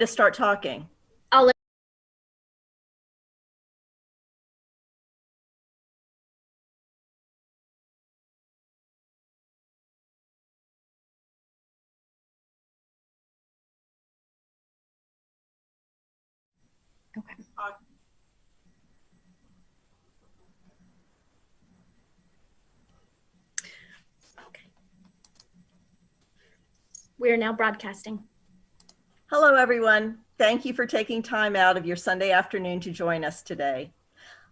To start talking. I'll let Okay. Okay. We are now broadcasting. Hello, everyone. Thank you for taking time out of your Sunday afternoon to join us today.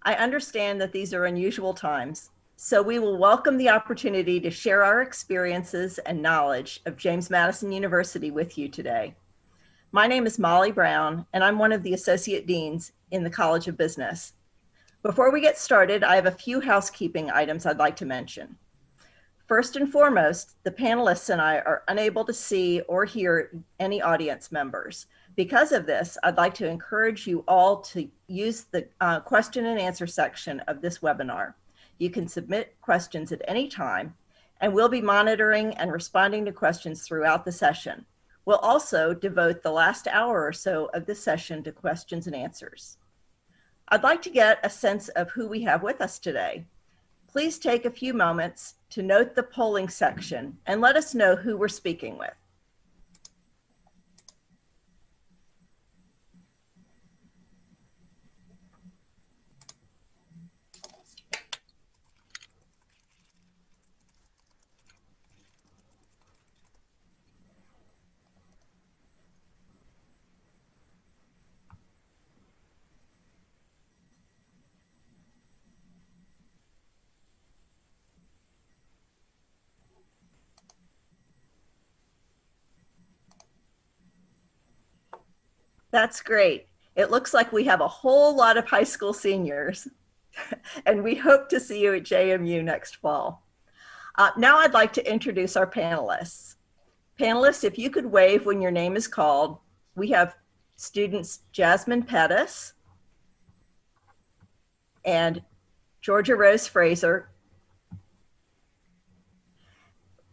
I understand that these are unusual times, so we will welcome the opportunity to share our experiences and knowledge of James Madison University with you today. My name is Molly Brown, and I'm one of the Associate Deans in the College of Business. Before we get started, I have a few housekeeping items I'd like to mention. First and foremost, the panelists and I are unable to see or hear any audience members. Because of this, I'd like to encourage you all to use the question and answer section of this webinar. You can submit questions at any time, and we'll be monitoring and responding to questions throughout the session. We'll also devote the last hour or so of this session to questions and answers. I'd like to get a sense of who we have with us today. Please take a few moments to note the polling section and let us know who we're speaking with. That's great. It looks like we have a whole lot of high school seniors, and we hope to see you at JMU next fall. Now I'd like to introduce our panelists. Panelists, if you could wave when your name is called. We have students Jasmine Pettis and Georgia Rose Fraser,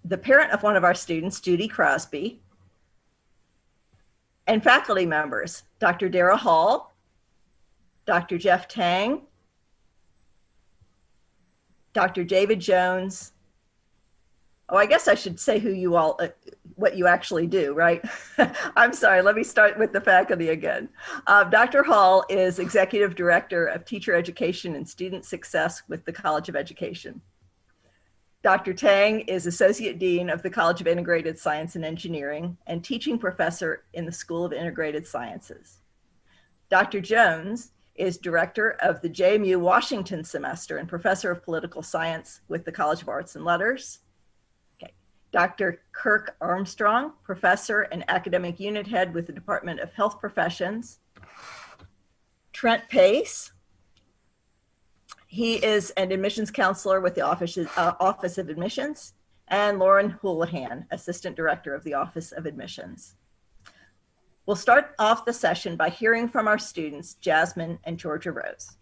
the parent of one of our students, Judy Crosby, and faculty members, Dr. Dara Hall, Dr. Jeff Tang, Dr. David Jones. Oh, I guess I should say who you all, what you actually do, right? I'm sorry, let me start with the faculty again. Dr. Hall is Executive Director of Teacher Education and Student Success with the College of Education. Dr. Tang is Associate Dean of the College of Integrated Science and Engineering and Teaching Professor in the School of Integrated Sciences. Dr. Jones is Director of the JMU Washington Semester and Professor of Political Science with the College of Arts and Letters. Okay. Dr. Kirk Armstrong, Professor and Academic Unit Head with the Department of Health Professions. Trent Pace. He is an admissions counselor with the Office of Admissions, and Lauren Houlihan, Assistant Director of the Office of Admissions. We'll start off the session by hearing from our students, Jasmine and Georgia Rose.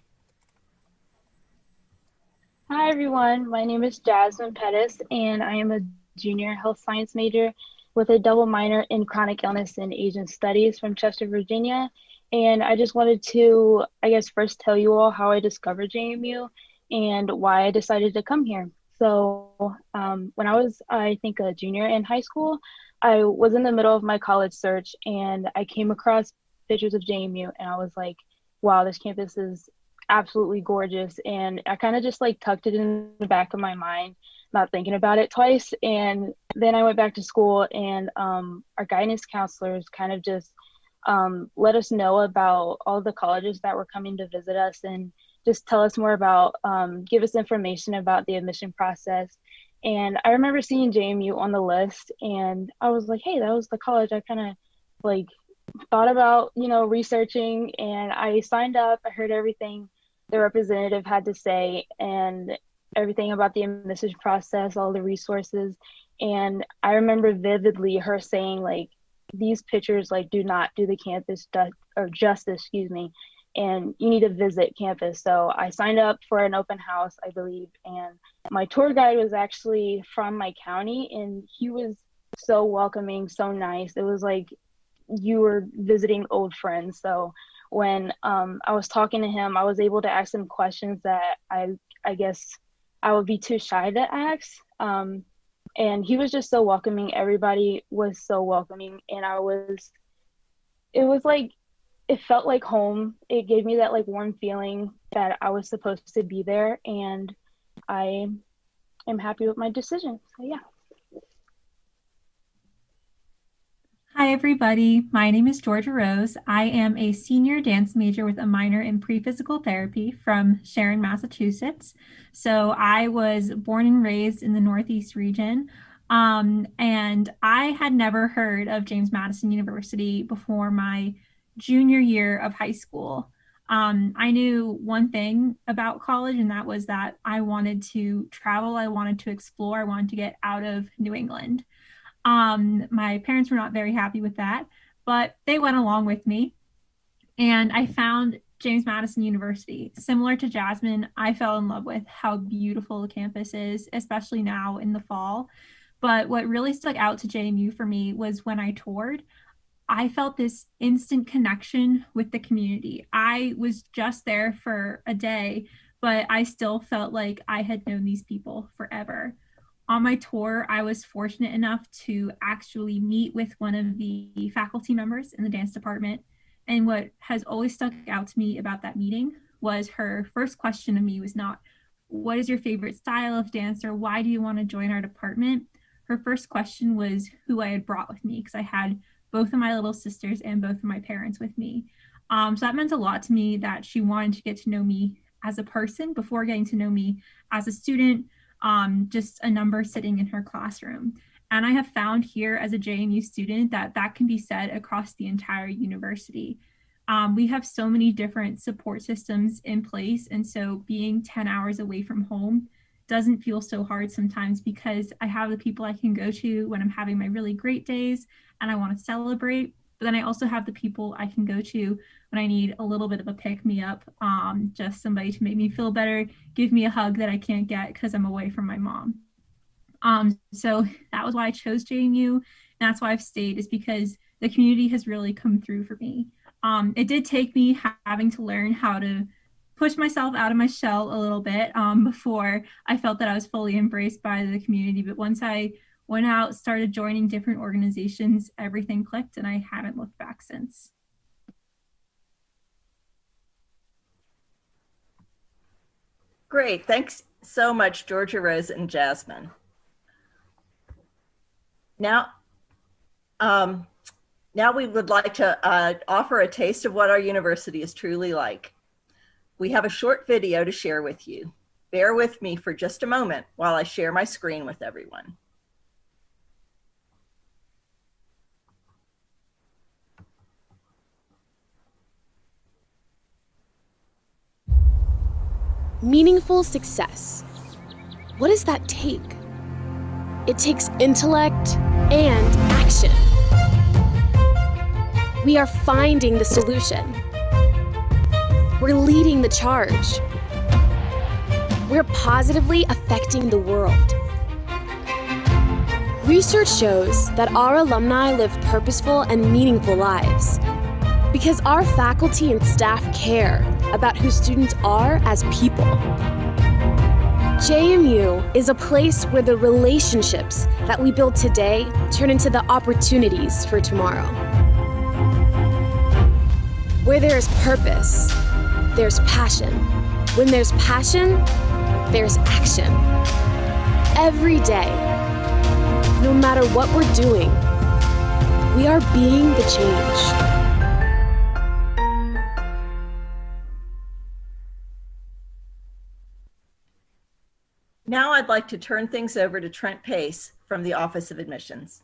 Hi, everyone. My name is Jasmine Pettis, and I am a junior health science major with a double minor in chronic illness and Asian studies from Chester, Virginia. And I just wanted to, first tell you all how I discovered JMU and why I decided to come here. So when I was, I think, a junior in high school, I was in the middle of my college search and I came across pictures of JMU and I was like, wow, this campus is absolutely gorgeous. And I kind of just tucked it in the back of my mind, not thinking about it twice. And then I went back to school and our guidance counselors kind of just let us know about all the colleges that were coming to visit us and just tell us more about, give us information about the admission process. And I remember seeing JMU on the list and I was like, hey, that was the college I kind of thought about, researching, and I signed up. I heard everything the representative had to say and everything about the admission process, all the resources. And I remember vividly her saying these pictures do not do the campus justice, and you need to visit campus. So I signed up for an open house, I believe, and my tour guide was actually from my county and he was so welcoming, so nice. It was you were visiting old friends. So when I was talking to him, I was able to ask him questions that I guess I would be too shy to ask. And he was just so welcoming. Everybody was so welcoming. And it felt like home. It gave me that like warm feeling that I was supposed to be there. And I am happy with my decision. So yeah. Hi, everybody. My name is Georgia Rose. I am a senior dance major with a minor in pre-physical therapy from Sharon, Massachusetts. So I was born and raised in the Northeast region. And I had never heard of James Madison University before my junior year of high school. I knew one thing about college, and that was that I wanted to travel, I wanted to explore, I wanted to get out of New England. My parents were not very happy with that, but they went along with me. And I found James Madison University. Similar to Jasmine, I fell in love with how beautiful the campus is, especially now in the fall. But what really stuck out to JMU for me was when I toured, I felt this instant connection with the community. I was just there for a day, but I still felt like I had known these people forever. On my tour, I was fortunate enough to actually meet with one of the faculty members in the dance department. And what has always stuck out to me about that meeting was her first question to me was not, what is your favorite style of dance, or why do you want to join our department? Her first question was who I had brought with me, because I had both of my little sisters and both of my parents with me. So that meant a lot to me, that she wanted to get to know me as a person before getting to know me as a student, just a number sitting in her classroom. And I have found here as a JMU student that that can be said across the entire university. We have so many different support systems in place. And so being 10 hours away from home doesn't feel so hard sometimes, because I have the people I can go to when I'm having my really great days and I want to celebrate. But then I also have the people I can go to when I need a little bit of a pick-me-up, just somebody to make me feel better, give me a hug that I can't get because I'm away from my mom. So that was why I chose JMU, and that's why I've stayed, is because the community has really come through for me. It did take me having to learn how to push myself out of my shell a little bit before I felt that I was fully embraced by the community. But once I went out, started joining different organizations, everything clicked, and I haven't looked back since. Great. Thanks so much, Georgia Rose and Jasmine. Now we would like to offer a taste of what our university is truly like. We have a short video to share with you. Bear with me for just a moment while I share my screen with everyone. Meaningful success. What does that take? It takes intellect and action. We are finding the solution. We're leading the charge. We're positively affecting the world. Research shows that our alumni live purposeful and meaningful lives because our faculty and staff care about who students are as people. JMU is a place where the relationships that we build today turn into the opportunities for tomorrow. Where there is purpose, there's passion. When there's passion, there's action. Every day, no matter what we're doing, we are being the change. Now I'd like to turn things over to Trent Pace from the Office of Admissions.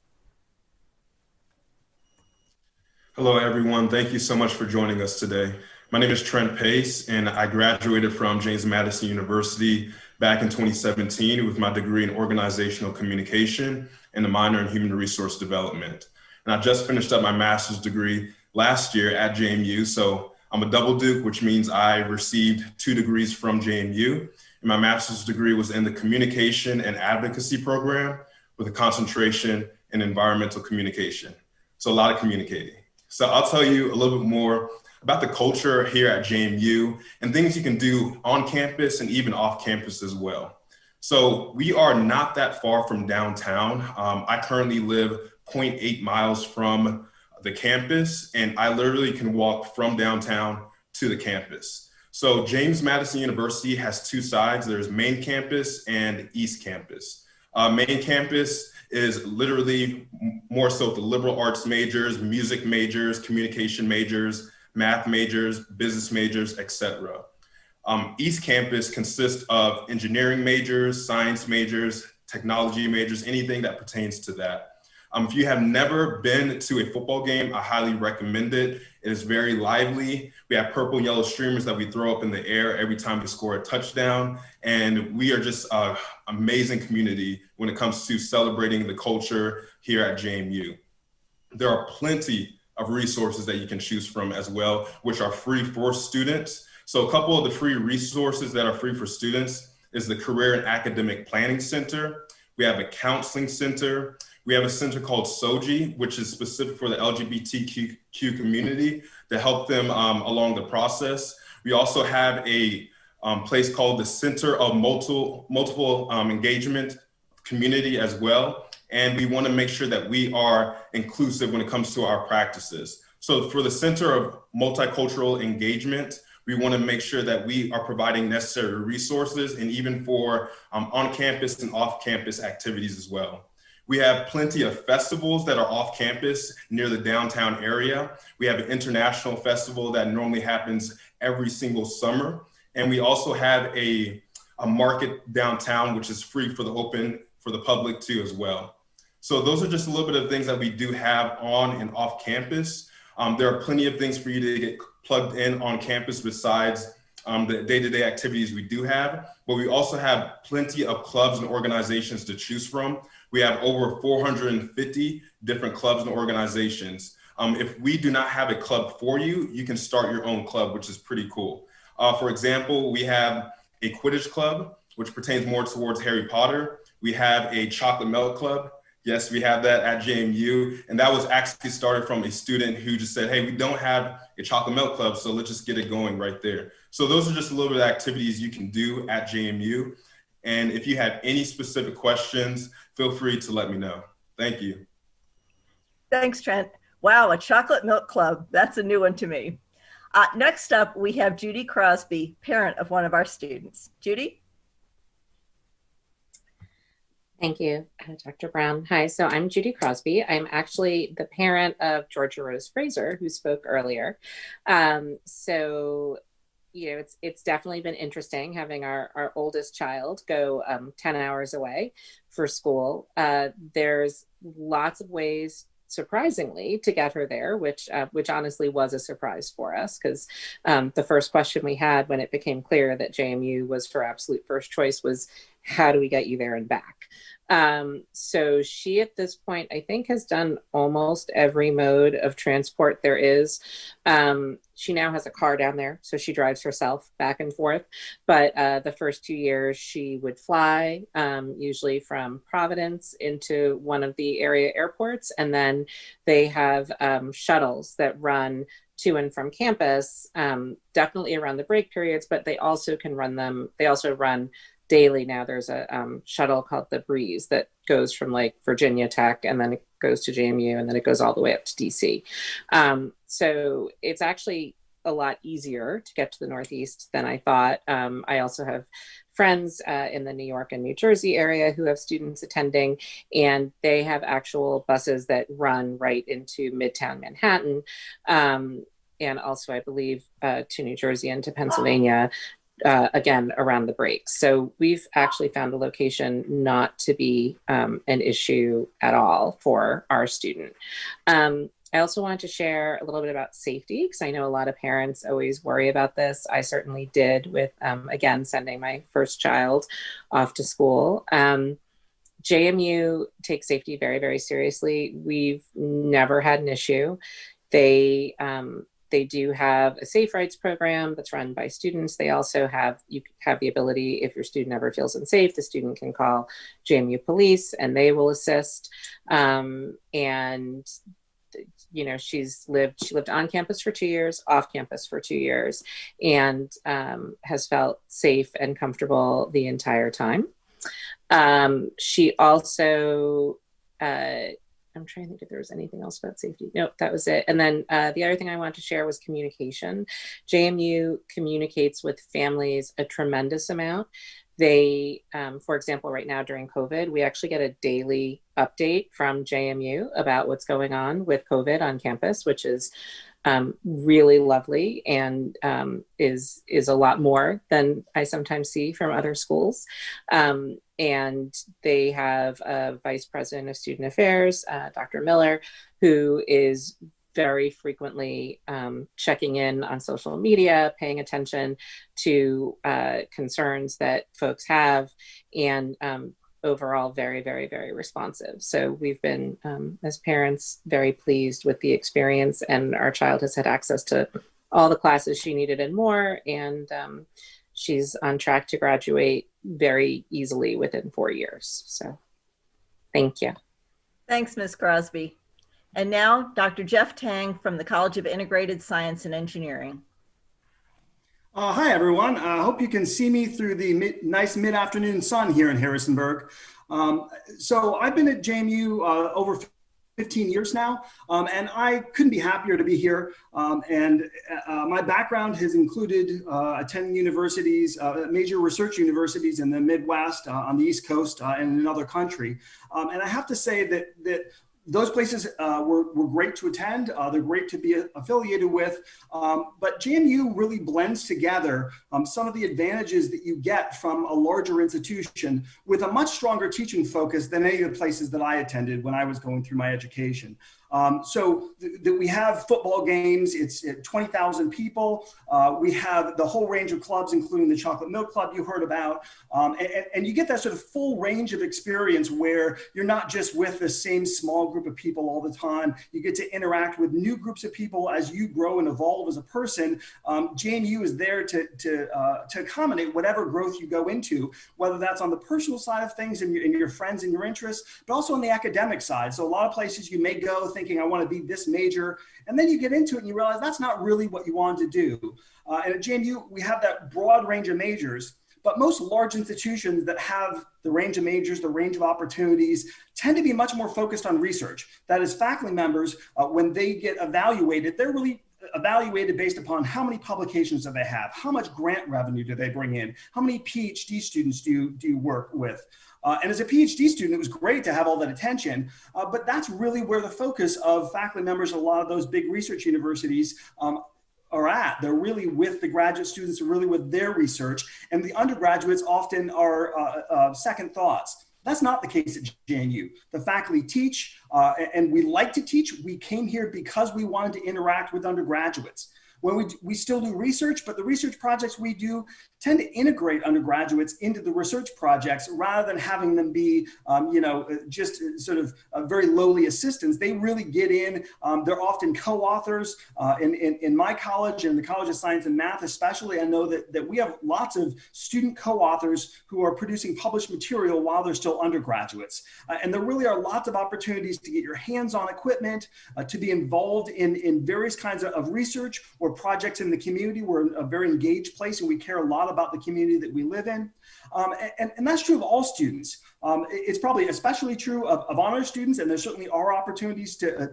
Hello, everyone. Thank you so much for joining us today. My name is Trent Pace, and I graduated from James Madison University back in 2017 with my degree in organizational communication and a minor in human resource development. And I just finished up my master's degree last year at JMU. So I'm a double Duke, which means I received 2 degrees from JMU. And my master's degree was in the communication and advocacy program with a concentration in environmental communication. So a lot of communicating. So I'll tell you a little bit more about the culture here at JMU and things you can do on campus and even off campus as well. So we are not that far from downtown. I currently live 0.8 miles from the campus, and I literally can walk from downtown to the campus. So James Madison University has two sides. There's main campus and East Campus. Main campus is literally more so the liberal arts majors, music majors, communication majors, math majors, business majors, etc. East Campus consists of engineering majors, science majors, technology majors, anything that pertains to that. If you have never been to a football game, I highly recommend it. It is very lively. We have purple and yellow streamers that we throw up in the air every time we score a touchdown. And we are just an amazing community when it comes to celebrating the culture here at JMU. There are plenty of resources that you can choose from as well, which are free for students. So a couple of the free resources that are free for students is the Career and Academic Planning Center. We have a counseling center. We have a center called SOGI, which is specific for the LGBTQ community to help them along the process. We also have a place called the Center of Multiple Engagement Community as well. And we want to make sure that we are inclusive when it comes to our practices. So for the Center of Multicultural Engagement, we want to make sure that we are providing necessary resources and even for on-campus and off-campus activities as well. We have plenty of festivals that are off campus near the downtown area. We have an international festival that normally happens every single summer. And we also have a market downtown, which is free for the public too as well. So those are just a little bit of things that we do have on and off campus. There are plenty of things for you to get plugged in on campus besides the day-to-day activities we do have, but we also have plenty of clubs and organizations to choose from. We have over 450 different clubs and organizations. If we do not have a club for you, you can start your own club, which is pretty cool. For example, we have a Quidditch club, which pertains more towards Harry Potter. We have a chocolate milk club. Yes, we have that at JMU. And that was actually started from a student who just said, hey, we don't have a chocolate milk club, so let's just get it going right there. So those are just a little bit of activities you can do at JMU. And if you have any specific questions, feel free to let me know. Thank you. Thanks, Trent. Wow, a chocolate milk club. That's a new one to me. Next up, we have Judy Crosby, parent of one of our students. Judy? Thank you, Dr. Brown. Hi, so I'm Judy Crosby. I'm actually the parent of Georgia Rose Fraser, who spoke earlier. You know, it's definitely been interesting having our oldest child go 10 hours away for school. There's lots of ways, surprisingly, to get her there, which honestly was a surprise for us, because the first question we had when it became clear that JMU was her absolute first choice was, how do we get you there and back? So she, at this point, I think has done almost every mode of transport there is. She now has a car down there, so she drives herself back and forth. But the first 2 years she would fly, usually from Providence into one of the area airports. And then they have shuttles that run to and from campus, definitely around the break periods, but they also can run them. They also run daily now. There's a shuttle called the Breeze that goes from like Virginia Tech, and then it goes to JMU, and then it goes all the way up to DC. So it's actually a lot easier to get to the Northeast than I thought. I also have friends in the New York and New Jersey area who have students attending, and they have actual buses that run right into Midtown Manhattan. And also, I believe, to New Jersey and to Pennsylvania, again, around the breaks. So we've actually found the location not to be an issue at all for our student. I also wanted to share a little bit about safety, because I know a lot of parents always worry about this. I certainly did with, again, sending my first child off to school. JMU takes safety very, very seriously. We've never had an issue. They do have a safe rides program that's run by students. They also have, you have the ability, if your student ever feels unsafe, the student can call JMU police and they will assist. And you know, she lived on campus for 2 years, off campus for 2 years, and has felt safe and comfortable the entire time. She also, I'm trying to think if there was anything else about safety. No, that was it. And then the other thing I wanted to share was communication. JMU communicates with families a tremendous amount. They, for example, right now during COVID, we actually get a daily update from JMU about what's going on with COVID on campus, which is really lovely and is a lot more than I sometimes see from other schools. And they have a vice president of student affairs, Dr. Miller, who is very frequently checking in on social media, paying attention to concerns that folks have, and overall very, very, very responsive. So we've been, as parents, very pleased with the experience, and our child has had access to all the classes she needed and more. And she's on track to graduate very easily within 4 years. So thank you. Thanks, Ms. Crosby. And now Dr. Jeff Tang from the College of Integrated Science and Engineering. Hi, everyone. I hope you can see me through the nice mid-afternoon sun here in Harrisonburg. So I've been at JMU over 15 years now, and I couldn't be happier to be here. My background has included attending universities, major research universities in the Midwest, on the East Coast, and in another country. And I have to say that those places were great to attend. They're great to be affiliated with. But JMU really blends together some of the advantages that you get from a larger institution with a much stronger teaching focus than any of the places that I attended when I was going through my education. So we have football games, it's 20,000 people. We have the whole range of clubs, including the Chocolate Milk Club you heard about. And you get that sort of full range of experience where you're not just with the same small group of people all the time. You get to interact with new groups of people as you grow and evolve as a person. JMU is there to accommodate whatever growth you go into, whether that's on the personal side of things and your friends and your interests, but also on the academic side. So a lot of places you may go thinking I want to be this major, and then you get into it and you realize that's not really what you want to do. And at JMU, we have that broad range of majors, but most large institutions that have the range of majors, the range of opportunities, tend to be much more focused on research. That is, faculty members, when they get evaluated, they're really evaluated based upon how many publications do they have, how much grant revenue do they bring in, how many PhD students do you work with. And as a PhD student, it was great to have all that attention, but that's really where the focus of faculty members at a lot of those big research universities are at. They're really with the graduate students, really with their research, and the undergraduates often are second thoughts. That's not the case at JMU. The faculty teach, and we like to teach. We came here because we wanted to interact with undergraduates. When we still do research, but the research projects we do tend to integrate undergraduates into the research projects rather than having them be, just sort of very lowly assistants. They really get in. They're often co-authors. In my college, in the College of Science and Math especially, I know that we have lots of student co-authors who are producing published material while they're still undergraduates. And there really are lots of opportunities to get your hands on equipment, to be involved in various kinds of research or projects in the community. We're a very engaged place and we care a lot about the community that we live in. And that's true of all students. It's probably especially true of honors students, and there certainly are opportunities to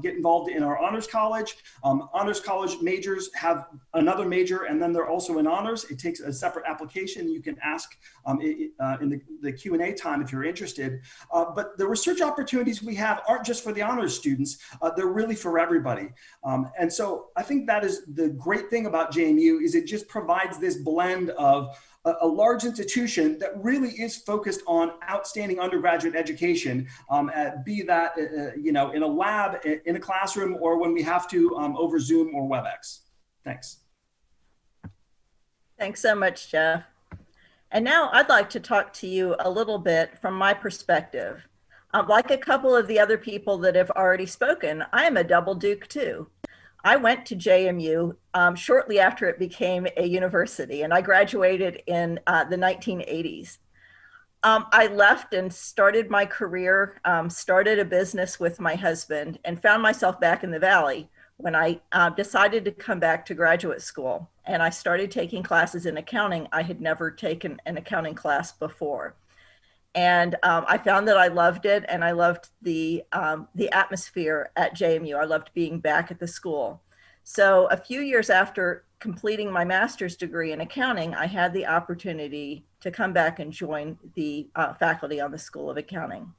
get involved in our honors college. Honors college majors have another major, and then they're also in honors. It takes a separate application. You can ask in the Q&A time if you're interested. But the research opportunities we have aren't just for the honors students. They're really for everybody. And so I think that is the great thing about JMU, is it just provides this blend of a large institution that really is focused on outstanding undergraduate education, be that in a lab, in a classroom, or when we have to over Zoom or WebEx. Thanks. Thanks so much, Jeff. And now I'd like to talk to you a little bit from my perspective. Like a couple of the other people that have already spoken, I am a double Duke too. I went to JMU shortly after it became a university, and I graduated in the 1980s. I left and started my career, started a business with my husband, and found myself back in the Valley when I decided to come back to graduate school. And I started taking classes in accounting. I had never taken an accounting class before. And I found that I loved it, and I loved the atmosphere at JMU. I loved being back at the school. So a few years after completing my master's degree in accounting, I had the opportunity to come back and join the faculty on the School of Accounting.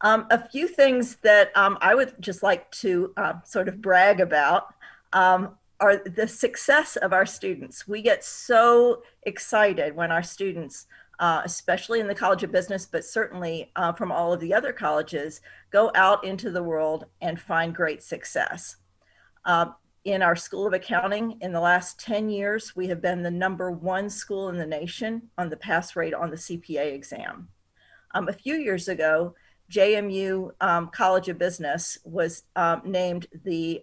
A few things that I would just like to sort of brag about are the success of our students. We get so excited when our students, especially in the College of Business, but certainly from all of the other colleges, go out into the world and find great success. In our School of Accounting, in the last 10 years, we have been the #1 school in the nation on the pass rate on the CPA exam. A few years ago, JMU College of Business was named the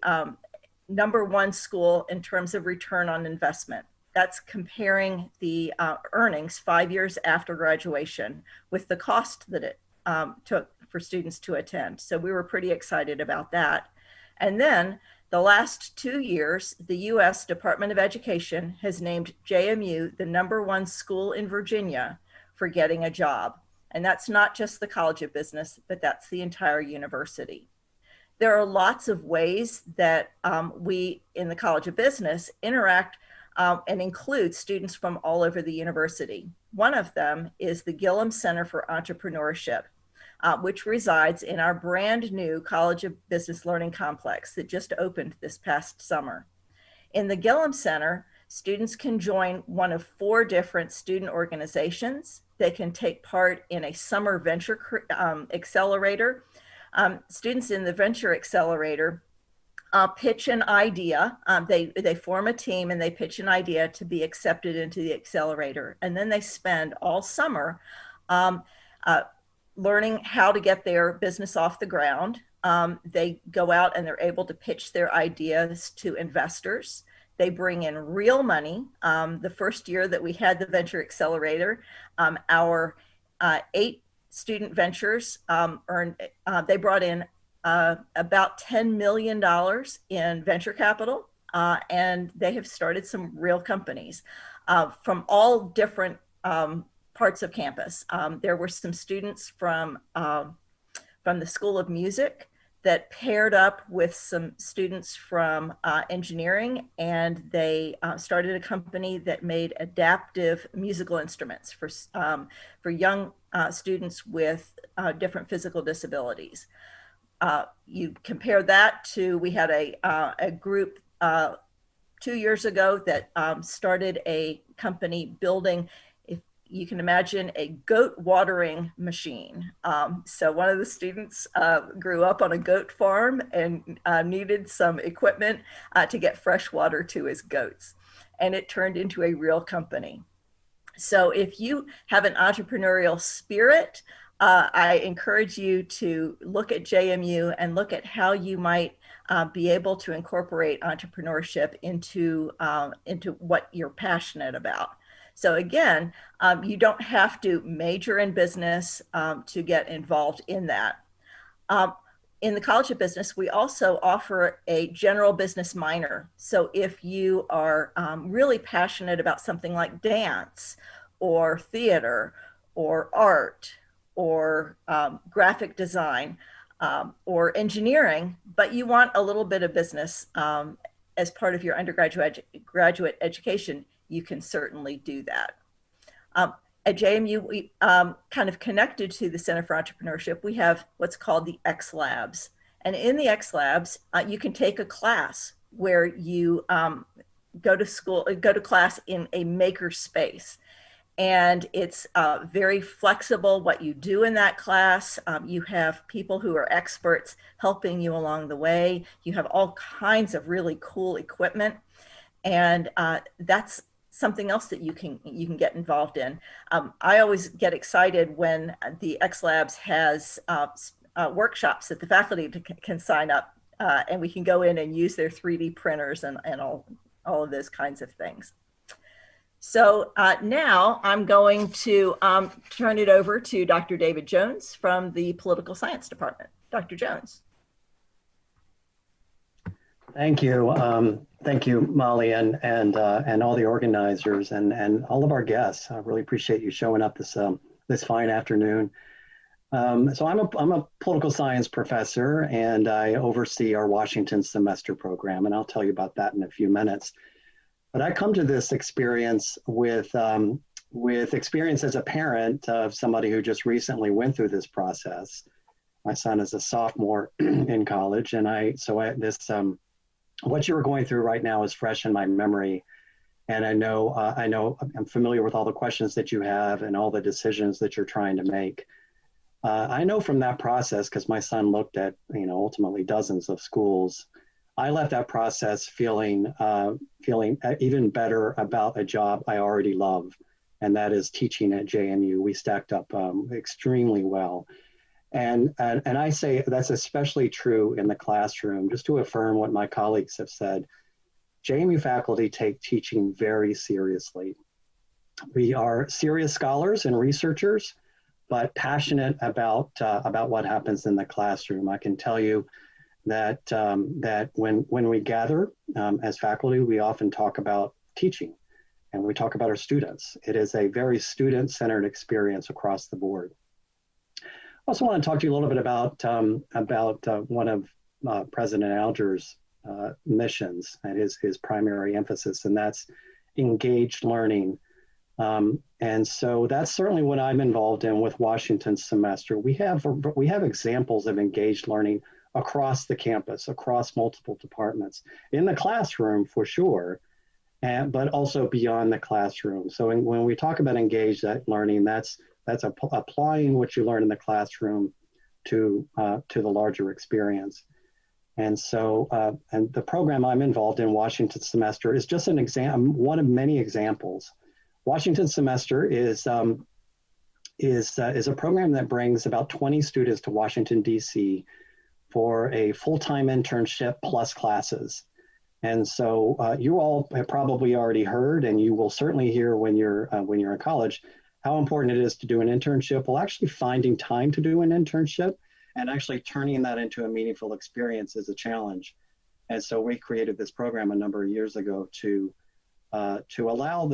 #1 school in terms of return on investment. That's comparing the earnings 5 years after graduation with the cost that it took for students to attend. So we were pretty excited about that. And then the last 2 years, the U.S. Department of Education has named JMU the #1 school in Virginia for getting a job. And that's not just the College of Business, but that's the entire university. There are lots of ways that we in the College of Business interact and include students from all over the university. One of them is the Gillum Center for Entrepreneurship, which resides in our brand new College of Business Learning Complex that just opened this past summer. In the Gillum Center, students can join one of 4 different student organizations. They can take part in a summer venture accelerator. Students in the venture accelerator pitch an idea. They form a team and they pitch an idea to be accepted into the accelerator. And then they spend all summer learning how to get their business off the ground. They go out and they're able to pitch their ideas to investors. They bring in real money. The first year that we had the Venture Accelerator, our 8 student ventures they brought in about $10 million in venture capital, and they have started some real companies from all different parts of campus. There were some students from the School of Music that paired up with some students from engineering, and they started a company that made adaptive musical instruments for young students with different physical disabilities. You compare that to, we had a group 2 years ago that started a company building, if you can imagine, a goat watering machine. So one of the students grew up on a goat farm and needed some equipment to get fresh water to his goats. And it turned into a real company. So if you have an entrepreneurial spirit, I encourage you to look at JMU and look at how you might be able to incorporate entrepreneurship into what you're passionate about. So again, you don't have to major in business to get involved in that. In the College of Business, we also offer a general business minor. So if you are really passionate about something like dance or theater or art or graphic design or engineering, but you want a little bit of business as part of your graduate education, you can certainly do that. At JMU, we kind of connected to the Center for Entrepreneurship, we have what's called the X Labs. And in the X Labs, you can take a class where you go to class in a maker space. And it's very flexible what you do in that class. You have people who are experts helping you along the way. You have all kinds of really cool equipment. And that's something else that you can get involved in. I always get excited when the X Labs has workshops that the faculty can sign up and we can go in and use their 3D printers and all of those kinds of things. So now I'm going to turn it over to Dr. David Jones from the Political Science Department. Dr. Jones. Thank you. Thank you, Molly, and all the organizers and all of our guests. I really appreciate you showing up this fine afternoon. So I'm a political science professor, and I oversee our Washington semester program, and I'll tell you about that in a few minutes. But I come to this experience with experience as a parent of somebody who just recently went through this process. My son is a sophomore in college, and what you were going through right now is fresh in my memory. And I know I'm familiar with all the questions that you have and all the decisions that you're trying to make. I know from that process, because my son looked at, ultimately dozens of schools. I left that process feeling even better about a job I already love, and that is teaching at JMU. We stacked up extremely well. And I say that's especially true in the classroom, just to affirm what my colleagues have said. JMU faculty take teaching very seriously. We are serious scholars and researchers, but passionate about what happens in the classroom. I can tell you that when we gather as faculty, we often talk about teaching, and we talk about our students. It is a very student-centered experience across the board. I also want to talk to you a little bit about one of President Alger's missions and his primary emphasis, and that's engaged learning. And so that's certainly what I'm involved in with Washington semester. We have examples of engaged learning across the campus, across multiple departments, in the classroom for sure, but also beyond the classroom. So when we talk about engaged learning, that's applying what you learn in the classroom to the larger experience. And so, and the program I'm involved in, Washington semester, is just one of many examples. Washington semester is a program that brings about 20 students to Washington, D.C. for a full-time internship plus classes. And so you all have probably already heard, and you will certainly hear when you're in college, how important it is to do an internship. Well, actually finding time to do an internship and actually turning that into a meaningful experience is a challenge. And so we created this program a number of years ago to allow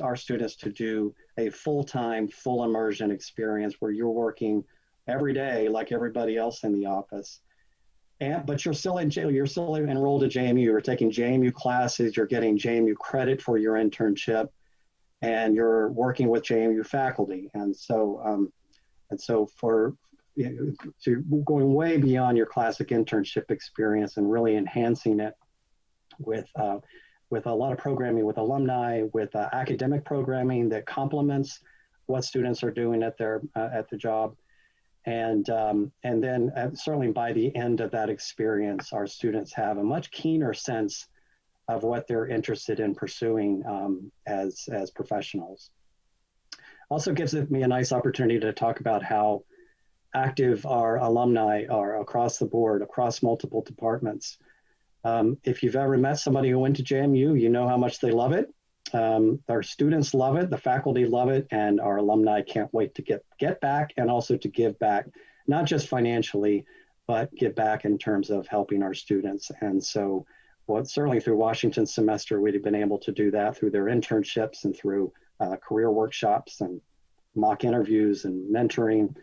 our students to do a full-time, full immersion experience where you're working every day like everybody else in the office. But you're still enrolled at JMU. You're taking JMU classes, you're getting JMU credit for your internship, and you're working with JMU faculty. And so going way beyond your classic internship experience and really enhancing it with a lot of programming with alumni, with academic programming that complements what students are doing at the job. And then certainly by the end of that experience, our students have a much keener sense of what they're interested in pursuing as professionals. Also gives me a nice opportunity to talk about how active our alumni are across the board, across multiple departments. If you've ever met somebody who went to JMU, you know how much they love it. Our students love it, the faculty love it, and our alumni can't wait to get back and also to give back, not just financially, but give back in terms of helping our students. And so certainly through Washington semester, we've been able to do that through their internships and through career workshops and mock interviews and mentoring.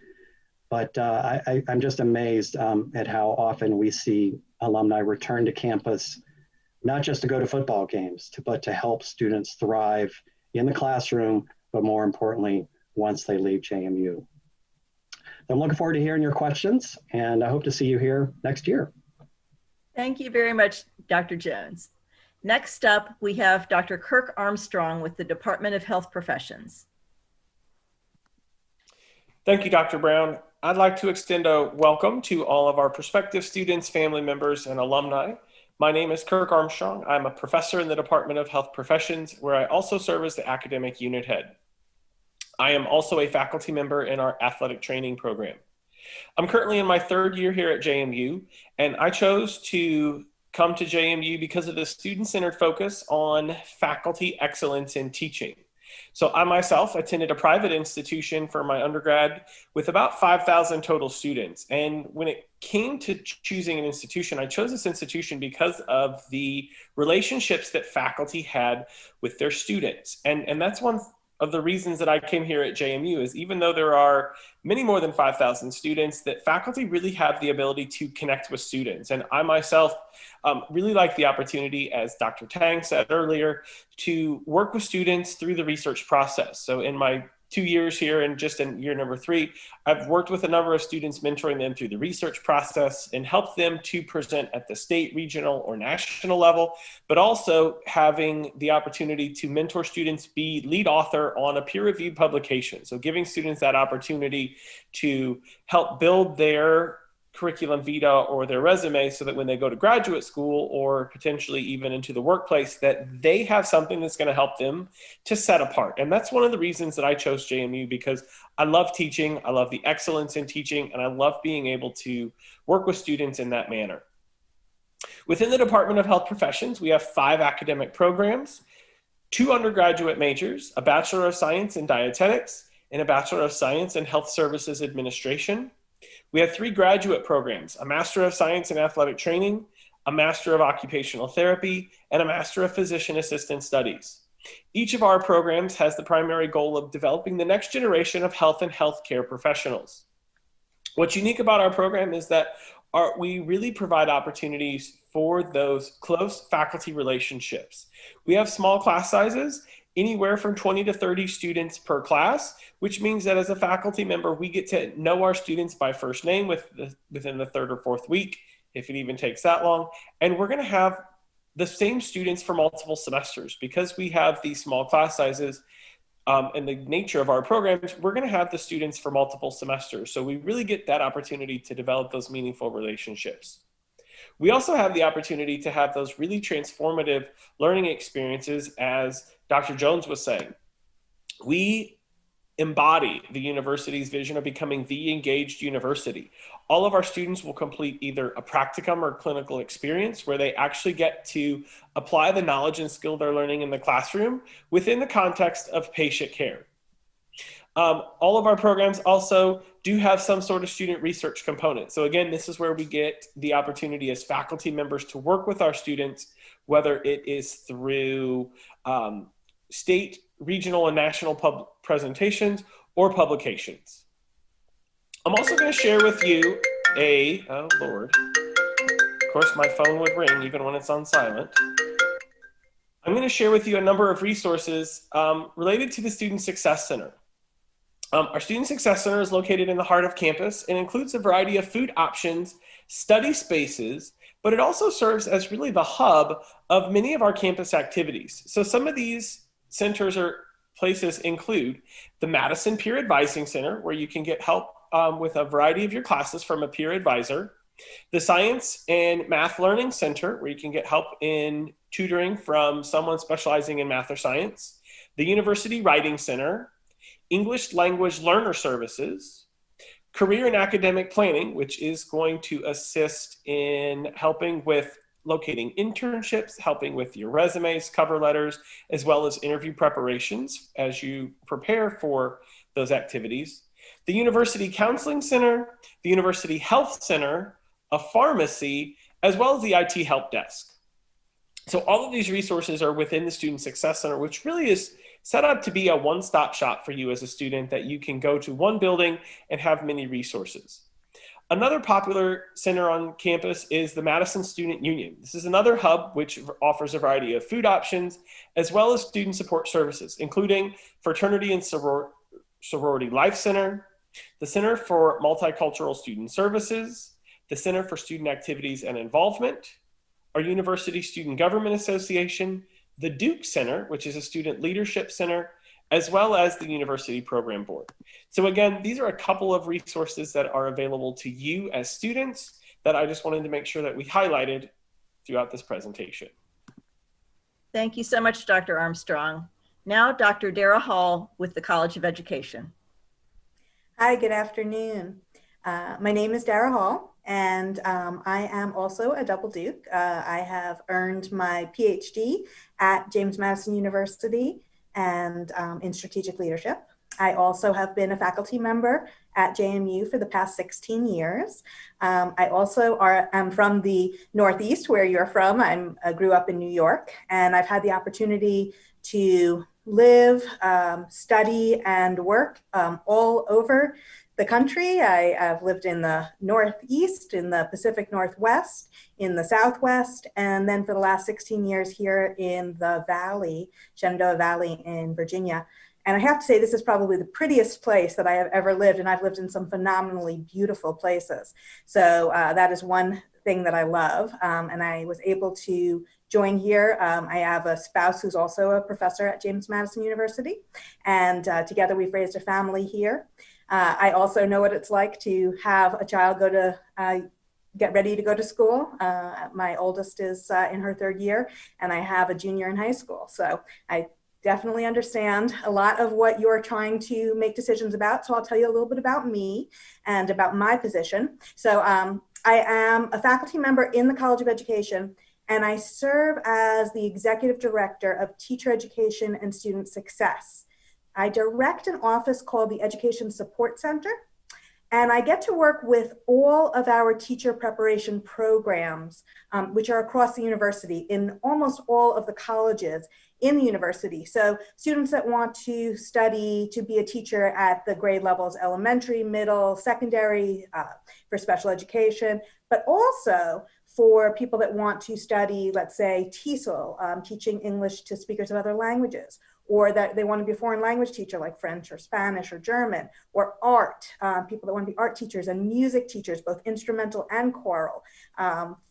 But I'm just amazed at how often we see alumni return to campus, not just to go to football games, but to help students thrive in the classroom, but more importantly, once they leave JMU. I'm looking forward to hearing your questions, and I hope to see you here next year. Thank you very much, Dr. Jones. Next up, we have Dr. Kirk Armstrong with the Department of Health Professions. Thank you, Dr. Brown. I'd like to extend a welcome to all of our prospective students, family members, and alumni. My name is Kirk Armstrong. I'm a professor in the Department of Health Professions, where I also serve as the academic unit head. I am also a faculty member in our athletic training program. I'm currently in my third year here at JMU, and I chose to come to JMU because of the student-centered focus on faculty excellence in teaching. So I myself attended a private institution for my undergrad with about 5,000 total students. And when it came to choosing an institution, I chose this institution because of the relationships that faculty had with their students. And that's one of the reasons that I came here at JMU, is even though there are many more than 5,000 students, that faculty really have the ability to connect with students. And I myself really like the opportunity, as Dr. Tang said earlier, to work with students through the research process. So in my 2 years here and just in year number 3, I've worked with a number of students, mentoring them through the research process and help them to present at the state, regional, or national level, but also having the opportunity to mentor students, be lead author on a peer-reviewed publication. So giving students that opportunity to help build their curriculum vitae or their resume, so that when they go to graduate school or potentially even into the workplace, that they have something that's going to help them to set apart. And that's one of the reasons that I chose JMU, because I love teaching, I love the excellence in teaching, and I love being able to work with students in that manner. Within the Department of Health Professions, we have 5 academic programs, 2 undergraduate majors, a Bachelor of Science in Dietetics, and a Bachelor of Science in Health Services Administration. We have 3 graduate programs, a Master of Science in Athletic Training, a Master of Occupational Therapy, and a Master of Physician Assistant Studies. Each of our programs has the primary goal of developing the next generation of health and healthcare professionals. What's unique about our program is that we really provide opportunities for those close faculty relationships. We have small class sizes, anywhere from 20 to 30 students per class, which means that as a faculty member, we get to know our students by first name within the 3rd or 4th week, if it even takes that long. And we're going to have the same students for multiple semesters. Because we have these small class sizes and the nature of our programs, we're going to have the students for multiple semesters. So we really get that opportunity to develop those meaningful relationships. We also have the opportunity to have those really transformative learning experiences, as Dr. Jones was saying. We embody the university's vision of becoming the engaged university. All of our students will complete either a practicum or clinical experience where they actually get to apply the knowledge and skill they're learning in the classroom within the context of patient care. All of our programs also do have some sort of student research component. So again, this is where we get the opportunity as faculty members to work with our students, whether it is through state, regional, and national presentations or publications. I'm also going to share with you oh Lord, of course my phone would ring even when it's on silent. I'm going to share with you a number of resources related to the Student Success Center. Our Student Success Center is located in the heart of campus and includes a variety of food options, study spaces, but it also serves as really the hub of many of our campus activities. So some of these centers or places include the Madison Peer Advising Center, where you can get help with a variety of your classes from a peer advisor. The Science and Math Learning Center, where you can get help in tutoring from someone specializing in math or science. The University Writing Center, English Language Learner Services, Career and Academic Planning, which is going to assist in helping with locating internships, helping with your resumes, cover letters, as well as interview preparations as you prepare for those activities. The University Counseling Center, the University Health Center, a pharmacy, as well as the IT Help Desk. So all of these resources are within the Student Success Center, which really is set up to be a one-stop shop for you as a student, that you can go to one building and have many resources. Another popular center on campus is the Madison Student Union. This is another hub which offers a variety of food options, as well as student support services, including Fraternity and Sorority Life Center, the Center for Multicultural Student Services, the Center for Student Activities and Involvement, our University Student Government Association, the Duke Center, which is a student leadership center, as well as the University Program Board. So again, these are a couple of resources that are available to you as students that I just wanted to make sure that we highlighted throughout this presentation. Thank you so much, Dr. Armstrong. Now, Dr. Dara Hall with the College of Education. Hi, good afternoon. My name is Dara Hall. and I am also a double Duke. I have earned my PhD at James Madison University and in strategic leadership. I also have been a faculty member at JMU for the past 16 years. I also am from the Northeast, where you're from. I grew up in New York, and I've had the opportunity to live, study, and work all over the country. I've lived in the Northeast, in the Pacific Northwest, in the Southwest, and then for the last 16 years here in the Valley, Shenandoah Valley in Virginia. And I have to say, this is probably the prettiest place that I have ever lived, and I've lived in some phenomenally beautiful places. So that is one thing that I love, and I was able to join here. I have a spouse who's also a professor at James Madison University, and together we've raised a family here. I also know what it's like to have a child get ready to go to school. My oldest is in her 3rd year, and I have a junior in high school. So I definitely understand a lot of what you're trying to make decisions about. So I'll tell you a little bit about me and about my position. So I am a faculty member in the College of Education, and I serve as the executive director of teacher education and student success. I direct an office called the Education Support Center, and I get to work with all of our teacher preparation programs, which are across the university in almost all of the colleges in the university. So students that want to study to be a teacher at the grade levels, elementary, middle, secondary, for special education, but also for people that want to study, let's say, TESOL, teaching English to speakers of other languages, or that they want to be a foreign language teacher like French or Spanish or German, or art, people that want to be art teachers and music teachers, both instrumental and choral,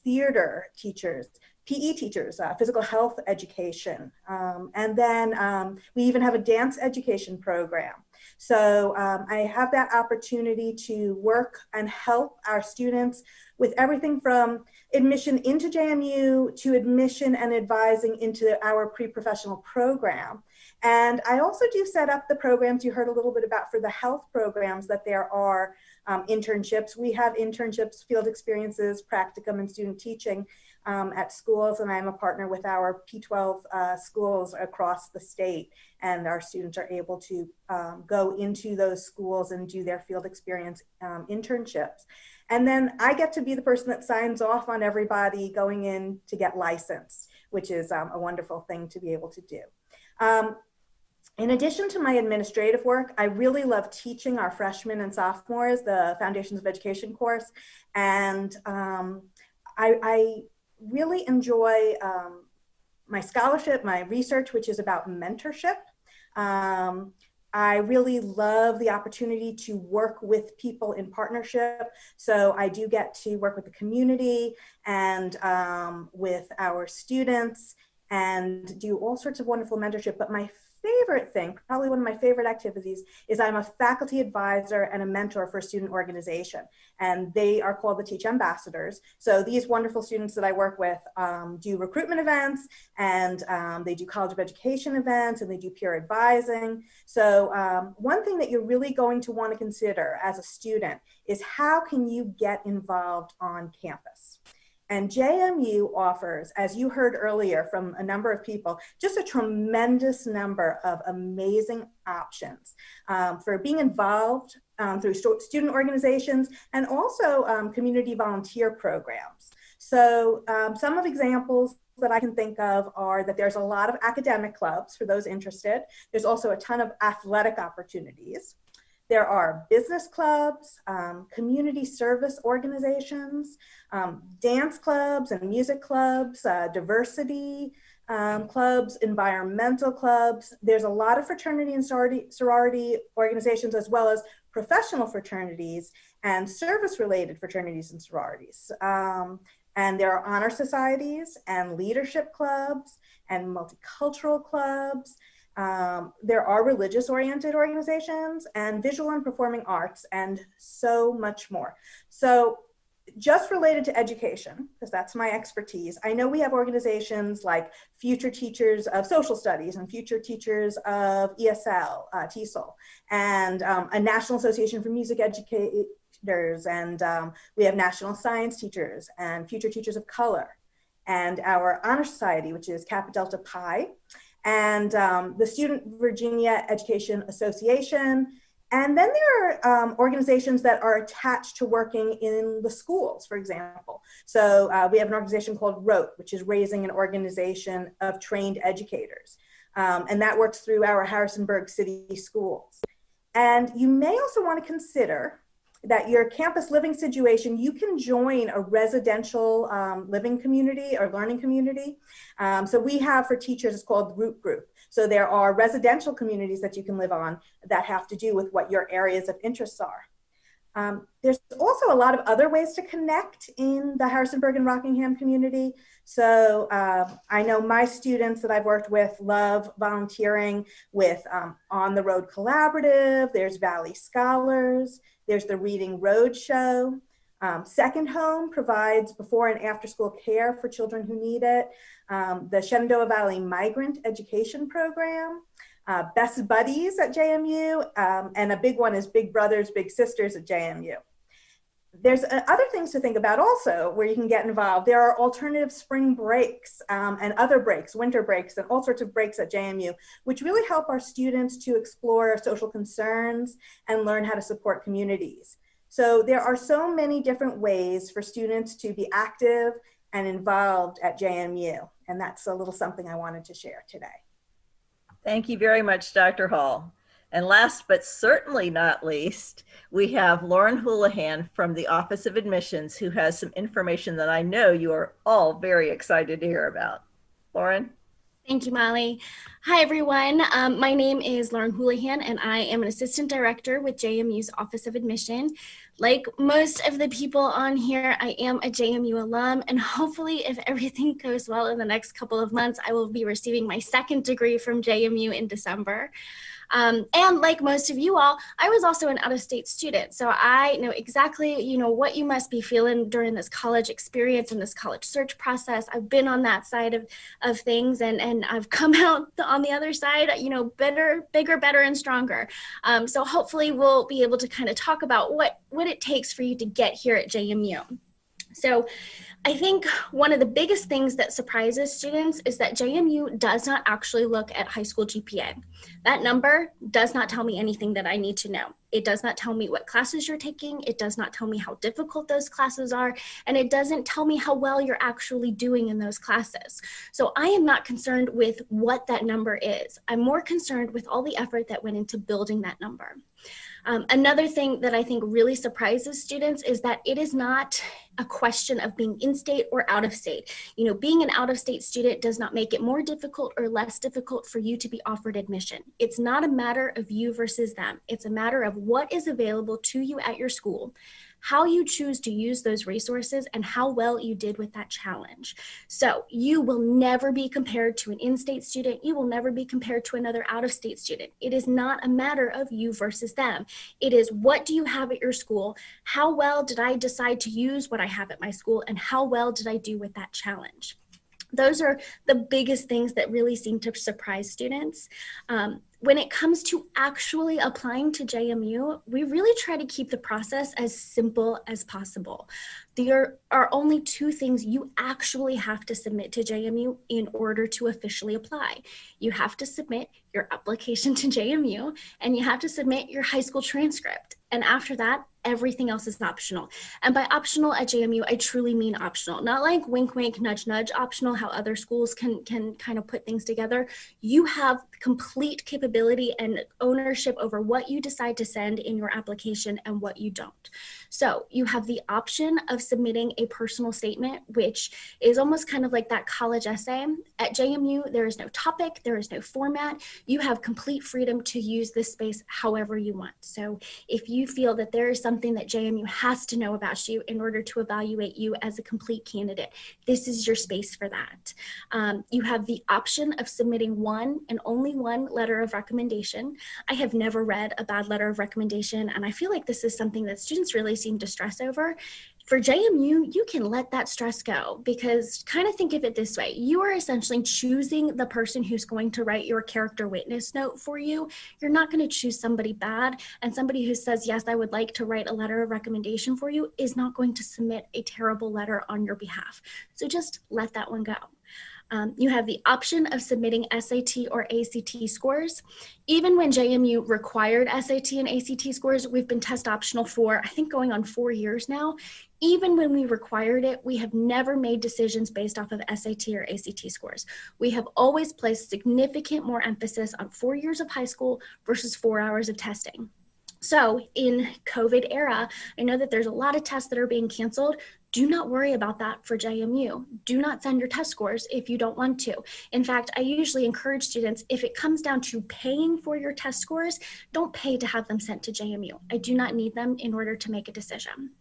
theater teachers, PE teachers, physical health education, and then we even have a dance education program. So I have that opportunity to work and help our students with everything from admission into JMU to admission and advising into our pre-professional program. And I also do set up the programs you heard a little bit about for the health programs, that there are internships. We have internships, field experiences, practicum, and student teaching at schools, and I'm a partner with our P12 schools across the state, and our students are able to go into those schools and do their field experience internships. And then I get to be the person that signs off on everybody going in to get licensed, which is a wonderful thing to be able to do. In addition to my administrative work, I really love teaching our freshmen and sophomores the Foundations of Education course, and I really enjoy my scholarship, my research, which is about mentorship. I really love the opportunity to work with people in partnership. So I do get to work with the community and with our students and do all sorts of wonderful mentorship. But my favorite thing, probably one of my favorite activities, is I'm a faculty advisor and a mentor for a student organization, and they are called the Teach Ambassadors. So these wonderful students that I work with do recruitment events, and they do College of Education events, and they do peer advising. So one thing that you're really going to want to consider as a student is how can you get involved on campus? And JMU offers, as you heard earlier from a number of people, just a tremendous number of amazing options for being involved through student organizations and also community volunteer programs. So some of examples that I can think of are that there's a lot of academic clubs for those interested. There's also a ton of athletic opportunities. There are business clubs, community service organizations, dance clubs and music clubs, diversity clubs, environmental clubs. There's a lot of fraternity and sorority organizations, as well as professional fraternities and service-related fraternities and sororities. And there are honor societies and leadership clubs and multicultural clubs. There are religious-oriented organizations and visual and performing arts, and so much more. So just related to education, because that's my expertise, I know we have organizations like Future Teachers of Social Studies and Future Teachers of ESL, TESOL, and a National Association for Music leaders, and we have national science teachers and future teachers of color, and our honor society, which is Kappa Delta Pi, and the Student Virginia Education Association. And then there are organizations that are attached to working in the schools, for example. So we have an organization called ROTE, which is Raising an Organization of Trained Educators. And that works through our Harrisonburg City schools. And you may also want to consider that your campus living situation, you can join a residential living community or learning community. So we have for teachers, it's called Root Group. So there are residential communities that you can live on that have to do with what your areas of interests are. There's also a lot of other ways to connect in the Harrisonburg and Rockingham community. So I know my students that I've worked with love volunteering with On the Road Collaborative, there's Valley Scholars, there's the Reading Roadshow. Second Home provides before and after school care for children who need it. The Shenandoah Valley Migrant Education Program, Best Buddies at JMU, and a big one is Big Brothers, Big Sisters at JMU. There's other things to think about also where you can get involved. There are alternative spring breaks and other breaks, winter breaks, and all sorts of breaks at JMU, which really help our students to explore social concerns and learn how to support communities. So there are so many different ways for students to be active and involved at JMU. And that's a little something I wanted to share today. Thank you very much, Dr. Hall. And last but certainly not least, we have Lauren Houlihan from the Office of Admissions, who has some information that I know you are all very excited to hear about. Lauren? Thank you, Molly. Hi, everyone. My name is Lauren Houlihan, and I am an assistant director with JMU's Office of Admission. Like most of the people on here, I am a JMU alum, and hopefully if everything goes well in the next couple of months, I will be receiving my second degree from JMU in December. And like most of you all, I was also an out-of-state student. So I know exactly, what you must be feeling during this college experience and this college search process. I've been on that side of things, and I've come out on the other side, better, bigger, better, and stronger. So hopefully we'll be able to kind of talk about what it takes for you to get here at JMU. So I think one of the biggest things that surprises students is that JMU does not actually look at high school GPA. That number does not tell me anything that I need to know. It does not tell me what classes you're taking. It does not tell me how difficult those classes are. And it doesn't tell me how well you're actually doing in those classes. So I am not concerned with what that number is. I'm more concerned with all the effort that went into building that number. Another thing that I think really surprises students is that it is not a question of being in-state or out-of-state. Being an out-of-state student does not make it more difficult or less difficult for you to be offered admission. It's not a matter of you versus them. It's a matter of what is available to you at your school, how you choose to use those resources, and how well you did with that challenge. So you will never be compared to an in-state student. You will never be compared to another out-of-state student. It is not a matter of you versus them. It is, what do you have at your school? How well did I decide to use what I have at my school? And how well did I do with that challenge? Those are the biggest things that really seem to surprise students. When it comes to actually applying to JMU, we really try to keep the process as simple as possible. There are only two things you actually have to submit to JMU in order to officially apply. You have to submit your application to JMU, and you have to submit your high school transcript. And after that, everything else is optional. And by optional at JMU, I truly mean optional. Not like wink, wink, nudge, nudge optional, how other schools can kind of put things together. You have complete capability and ownership over what you decide to send in your application and what you don't. So you have the option of submitting a personal statement, which is almost kind of like that college essay. At JMU, there is no topic, there is no format. You have complete freedom to use this space however you want. So if you feel that there is something that JMU has to know about you in order to evaluate you as a complete candidate, this is your space for that. You have the option of submitting one and only one letter of recommendation. I have never read a bad letter of recommendation, and I feel like this is something that students really seem to stress over. For JMU, you can let that stress go, because kind of think of it this way. You are essentially choosing the person who's going to write your character witness note for you. You're not going to choose somebody bad, and somebody who says, yes, I would like to write a letter of recommendation for you is not going to submit a terrible letter on your behalf. So just let that one go. You have the option of submitting SAT or ACT scores. Even when JMU required SAT and ACT scores, we've been test optional for, I think, going on 4 years now. Even when we required it, we have never made decisions based off of SAT or ACT scores. We have always placed significant more emphasis on 4 years of high school versus 4 hours of testing. So in COVID era, I know that there's a lot of tests that are being canceled. Do not worry about that for JMU. Do not send your test scores if you don't want to. In fact, I usually encourage students, if it comes down to paying for your test scores, don't pay to have them sent to JMU. I do not need them in order to make a decision.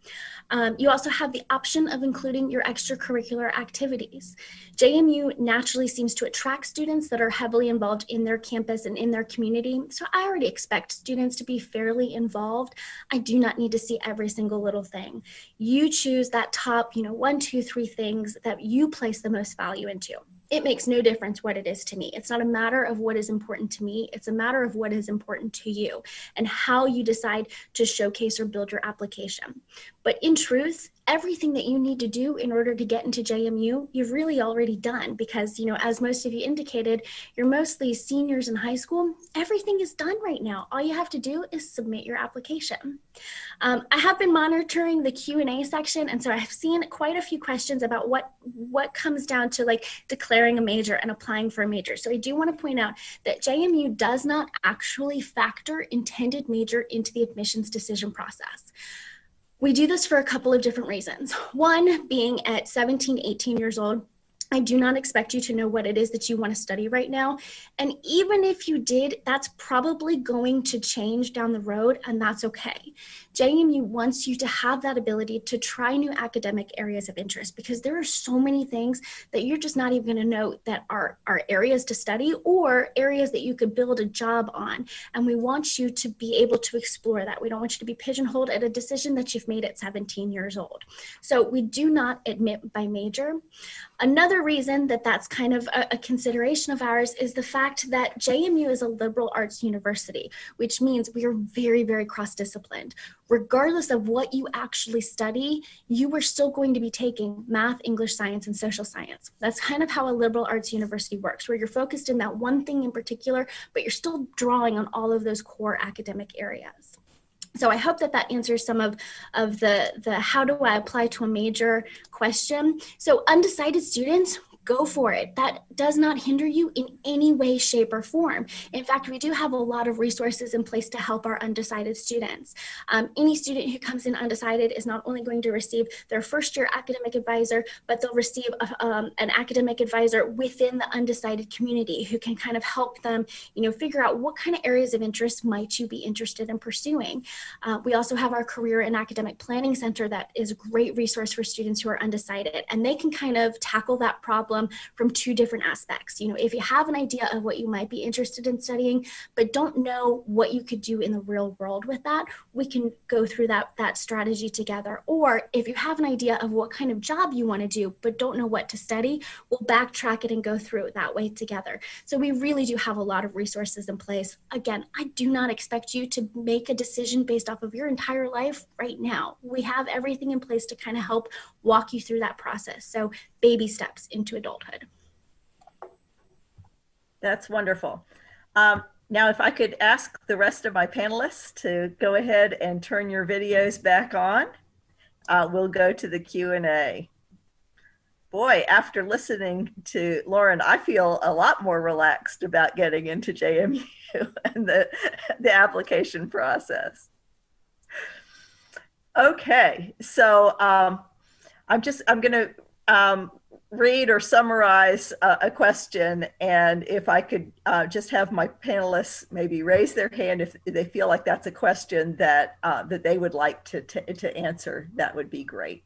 You also have the option of including your extracurricular activities. JMU naturally seems to attract students that are heavily involved in their campus and in their community. So I already expect students to be fairly involved. I do not need to see every single little thing. You choose that top, 1, 2, 3 things that you place the most value into. It makes no difference what it is to me. It's not a matter of what is important to me. It's a matter of what is important to you and how you decide to showcase or build your application. But in truth, everything that you need to do in order to get into JMU, you've really already done, because, as most of you indicated, you're mostly seniors in high school. Everything is done right now. All you have to do is submit your application. I have been monitoring the Q&A section, and so I've seen quite a few questions about what comes down to declaring a major and applying for a major. So I do want to point out that JMU does not actually factor intended major into the admissions decision process. We do this for a couple of different reasons. One being, at 17, 18 years old, I do not expect you to know what it is that you want to study right now. And even if you did, that's probably going to change down the road, and that's okay. JMU wants you to have that ability to try new academic areas of interest, because there are so many things that you're just not even going to know that are areas to study or areas that you could build a job on. And we want you to be able to explore that. We don't want you to be pigeonholed at a decision that you've made at 17 years old. So we do not admit by major. Another reason that that's kind of a consideration of ours is the fact that JMU is a liberal arts university, which means we are very, very cross-disciplined. Regardless of what you actually study, you are still going to be taking math, English, science, and social science. That's kind of how a liberal arts university works, where you're focused in that one thing in particular, but you're still drawing on all of those core academic areas. So I hope that answers some of the how do I apply to a major question. So undecided students, go for it. That does not hinder you in any way, shape, or form. In fact, we do have a lot of resources in place to help our undecided students. Any student who comes in undecided is not only going to receive their first year academic advisor, but they'll receive an academic advisor within the undecided community who can kind of help them, figure out what kind of areas of interest might you be interested in pursuing. We also have our Career and Academic Planning Center that is a great resource for students who are undecided, and they can kind of tackle that problem from two different aspects. If you have an idea of what you might be interested in studying, but don't know what you could do in the real world with that, we can go through that strategy together. Or if you have an idea of what kind of job you want to do, but don't know what to study, we'll backtrack it and go through it that way together. So we really do have a lot of resources in place. Again, I do not expect you to make a decision based off of your entire life right now. We have everything in place to kind of help walk you through that process. So baby steps into adulthood. That's wonderful. Now, if I could ask the rest of my panelists to go ahead and turn your videos back on, we'll go to the Q&A. Boy, after listening to Lauren, I feel a lot more relaxed about getting into JMU and the application process. Okay, so I'm going to read or summarize a question, and if I could just have my panelists maybe raise their hand if they feel like that's a question that they would like to answer, that would be great.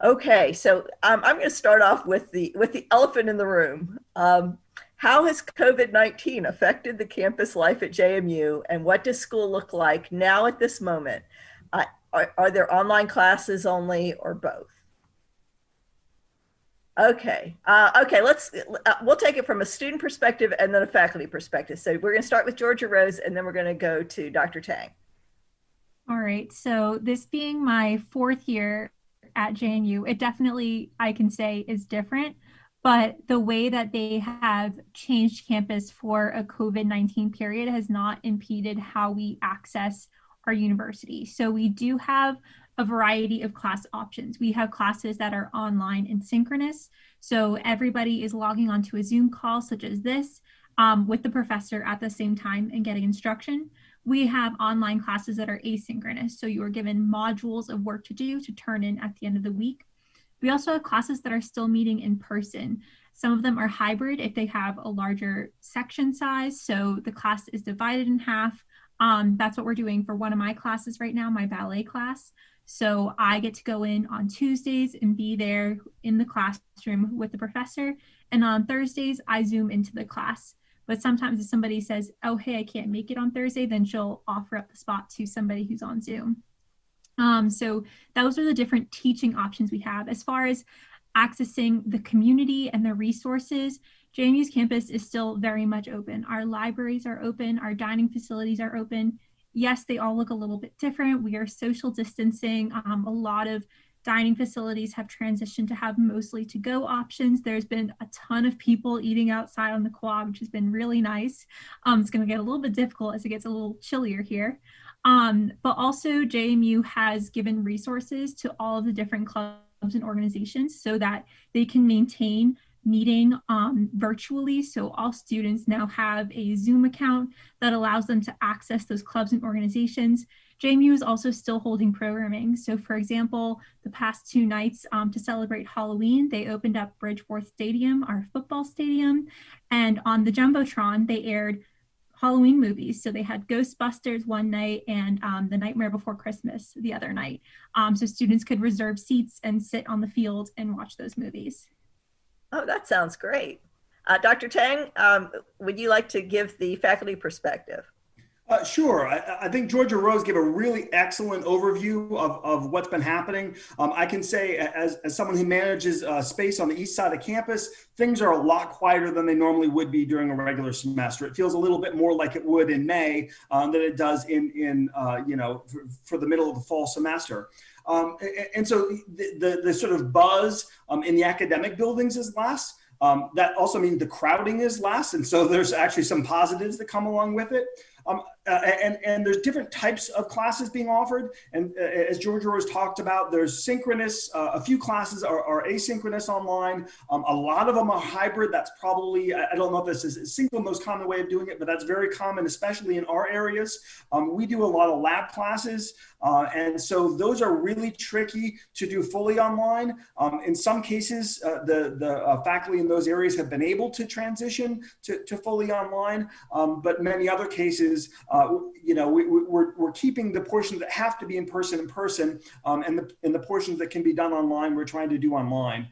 Okay, so I'm going to start off with the elephant in the room. How has COVID-19 affected the campus life at JMU, and what does school look like now at this moment? Are there online classes only or both? Okay. Okay. We'll take it from a student perspective and then a faculty perspective. So we're going to start with Georgia Rose, and then we're going to go to Dr. Tang. All right. So this being my 4th year at JMU, it definitely, I can say, is different. But the way that they have changed campus for a COVID-19 period has not impeded how we access our university. So we do have a variety of class options. We have classes that are online and synchronous. So everybody is logging onto a Zoom call such as this with the professor at the same time and getting instruction. We have online classes that are asynchronous. So you are given modules of work to do to turn in at the end of the week. We also have classes that are still meeting in person. Some of them are hybrid if they have a larger section size. So the class is divided in half. That's what we're doing for one of my classes right now, my ballet class. So I get to go in on Tuesdays and be there in the classroom with the professor. And on Thursdays, I Zoom into the class. But sometimes if somebody says, oh, hey, I can't make it on Thursday, then she'll offer up the spot to somebody who's on Zoom. So those are the different teaching options we have. As far as accessing the community and the resources, JMU's campus is still very much open. Our libraries are open, our dining facilities are open. Yes, they all look a little bit different. We are social distancing. A lot of dining facilities have transitioned to have mostly to-go options. There's been a ton of people eating outside on the quad, which has been really nice. It's going to get a little bit difficult as it gets a little chillier here. But also JMU has given resources to all of the different clubs and organizations so that they can maintain meeting virtually. So all students now have a Zoom account that allows them to access those clubs and organizations. JMU is also still holding programming. So for example, the past 2 nights to celebrate Halloween, they opened up Bridgeforth Stadium, our football stadium, and on the Jumbotron, they aired Halloween movies. So they had Ghostbusters one night and The Nightmare Before Christmas the other night. So students could reserve seats and sit on the field and watch those movies. Oh, that sounds great. Dr. Tang, would you like to give the faculty perspective? Sure. I think Georgia Rose gave a really excellent overview of what's been happening. I can say as someone who manages space on the east side of campus, things are a lot quieter than they normally would be during a regular semester. It feels a little bit more like it would in May than it does in for the middle of the fall semester. And so the sort of buzz in the academic buildings is less. That also means the crowding is less. And so there's actually some positives that come along with it. And there's different types of classes being offered. And as Georgia Rose talked about, there's synchronous, a few classes are asynchronous online. A lot of them are hybrid. That's probably, I don't know if this is a single most common way of doing it, but that's very common, especially in our areas. We do a lot of lab classes. And so those are really tricky to do fully online. In some cases, the faculty in those areas have been able to transition to fully online, but many other cases, we're keeping the portions that have to be in person, and the portions that can be done online, we're trying to do online.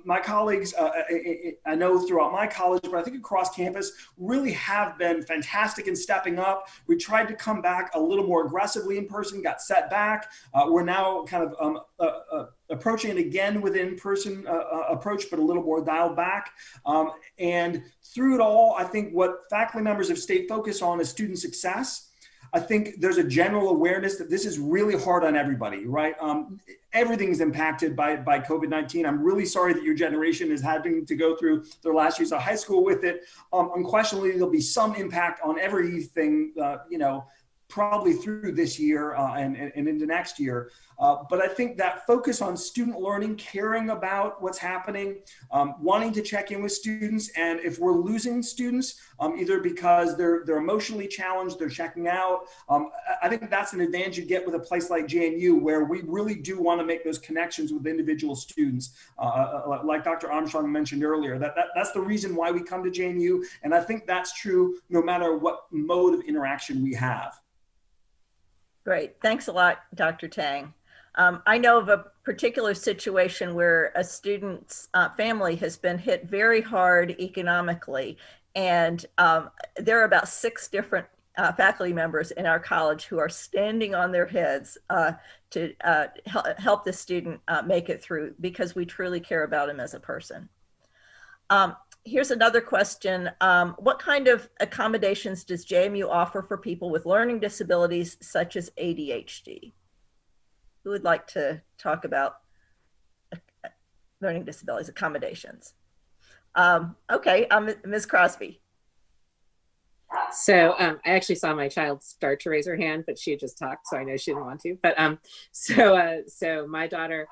My colleagues, I know throughout my college, but I think across campus, really have been fantastic in stepping up. We tried to come back a little more aggressively in person, got set back. We're now kind of approaching it again with an in-person approach, but a little more dialed back. And through it all, I think what faculty members have stayed focused on is student success. I think there's a general awareness that this is really hard on everybody, right? Everything's impacted by COVID-19. I'm really sorry that your generation is having to go through their last years of high school with it. Unquestionably, there'll be some impact on everything, probably through this year and into next year. But I think that focus on student learning, caring about what's happening, wanting to check in with students, and if we're losing students, either because they're emotionally challenged, they're checking out, I think that's an advantage you get with a place like JMU, where we really do want to make those connections with individual students. Like Dr. Armstrong mentioned earlier, that's the reason why we come to JMU, and I think that's true no matter what mode of interaction we have. Great. Thanks a lot, Dr. Tang. I know of a particular situation where a student's family has been hit very hard economically, and there are about 6 different faculty members in our college who are standing on their heads to help the student make it through, because we truly care about him as a person. Here's another question. What kind of accommodations does JMU offer for people with learning disabilities such as ADHD? Who would like to talk about learning disabilities accommodations? Okay, Ms. Crosby. So I actually saw my child start to raise her hand, but she had just talked, so I know she didn't want to. But so my daughter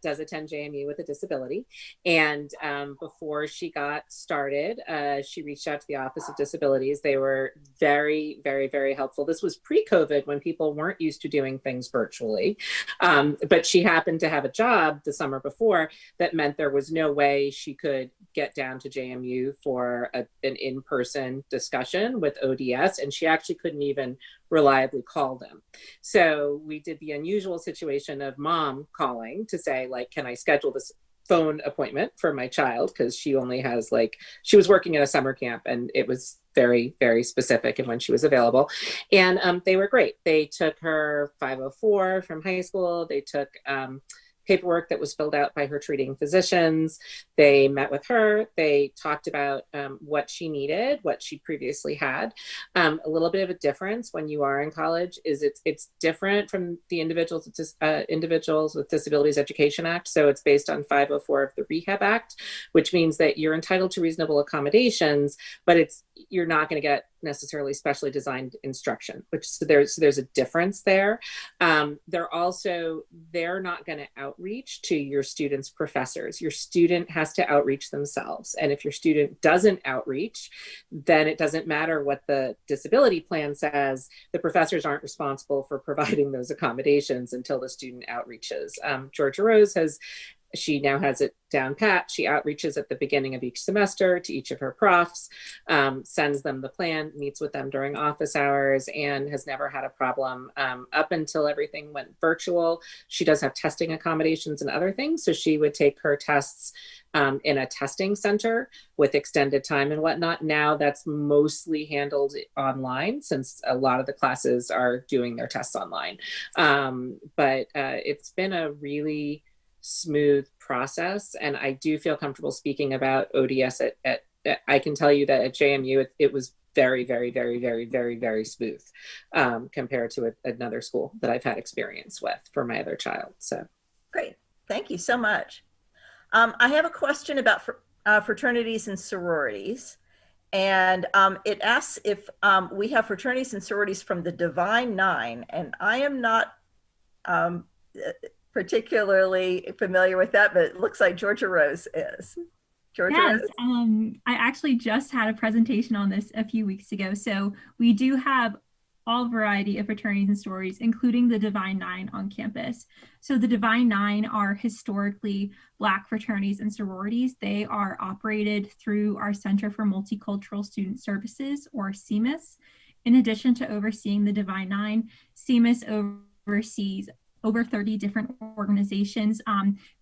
does attend JMU with a disability, and before she got started, she reached out to the Office of Disabilities. They were very, very, very helpful. This was pre-COVID, when people weren't used to doing things virtually, but she happened to have a job the summer before that meant there was no way she could get down to JMU for an in-person discussion with ODS, and she actually couldn't even reliably call them. So we did the unusual situation of mom calling to say, like, can I schedule this phone appointment for my child? Because she only has, like, she was working at a summer camp, and it was very, very specific in when she was available. And they were great. They took her 504 from high school. They took paperwork that was filled out by her treating physicians. They met with her. They talked about what she needed, what she previously had. A little bit of a difference when you are in college is it's different from the Individuals with Disabilities Education Act. So it's based on 504 of the Rehab Act, which means that you're entitled to reasonable accommodations, but you're not going to get necessarily specially designed instruction, so there's a difference there. They're not going to outreach to your student's professors. Your student has to outreach themselves. And if your student doesn't outreach, then it doesn't matter what the disability plan says. The professors aren't responsible for providing those accommodations until the student outreaches. Georgia Rose she now has it down pat. She outreaches at the beginning of each semester to each of her profs, sends them the plan, meets with them during office hours, and has never had a problem up until everything went virtual. She does have testing accommodations and other things. So she would take her tests in a testing center with extended time and whatnot. Now that's mostly handled online, since a lot of the classes are doing their tests online. But it's been a really smooth process, and I do feel comfortable speaking about ODS at I can tell you that at JMU it was very, very, very, very, very, very smooth compared to another school that I've had experience with for my other child. So great, thank you so much. I have a question about fraternities and sororities, and it asks if we have fraternities and sororities from the Divine Nine, and I am not particularly familiar with that, but it looks like Georgia Rose is. Georgia Rose? I actually just had a presentation on this a few weeks ago. So we do have all variety of fraternities and sororities, including the Divine Nine on campus. So the Divine Nine are historically Black fraternities and sororities. They are operated through our Center for Multicultural Student Services, or CMUS. In addition to overseeing the Divine Nine, CMUS oversees over 30 different organizations.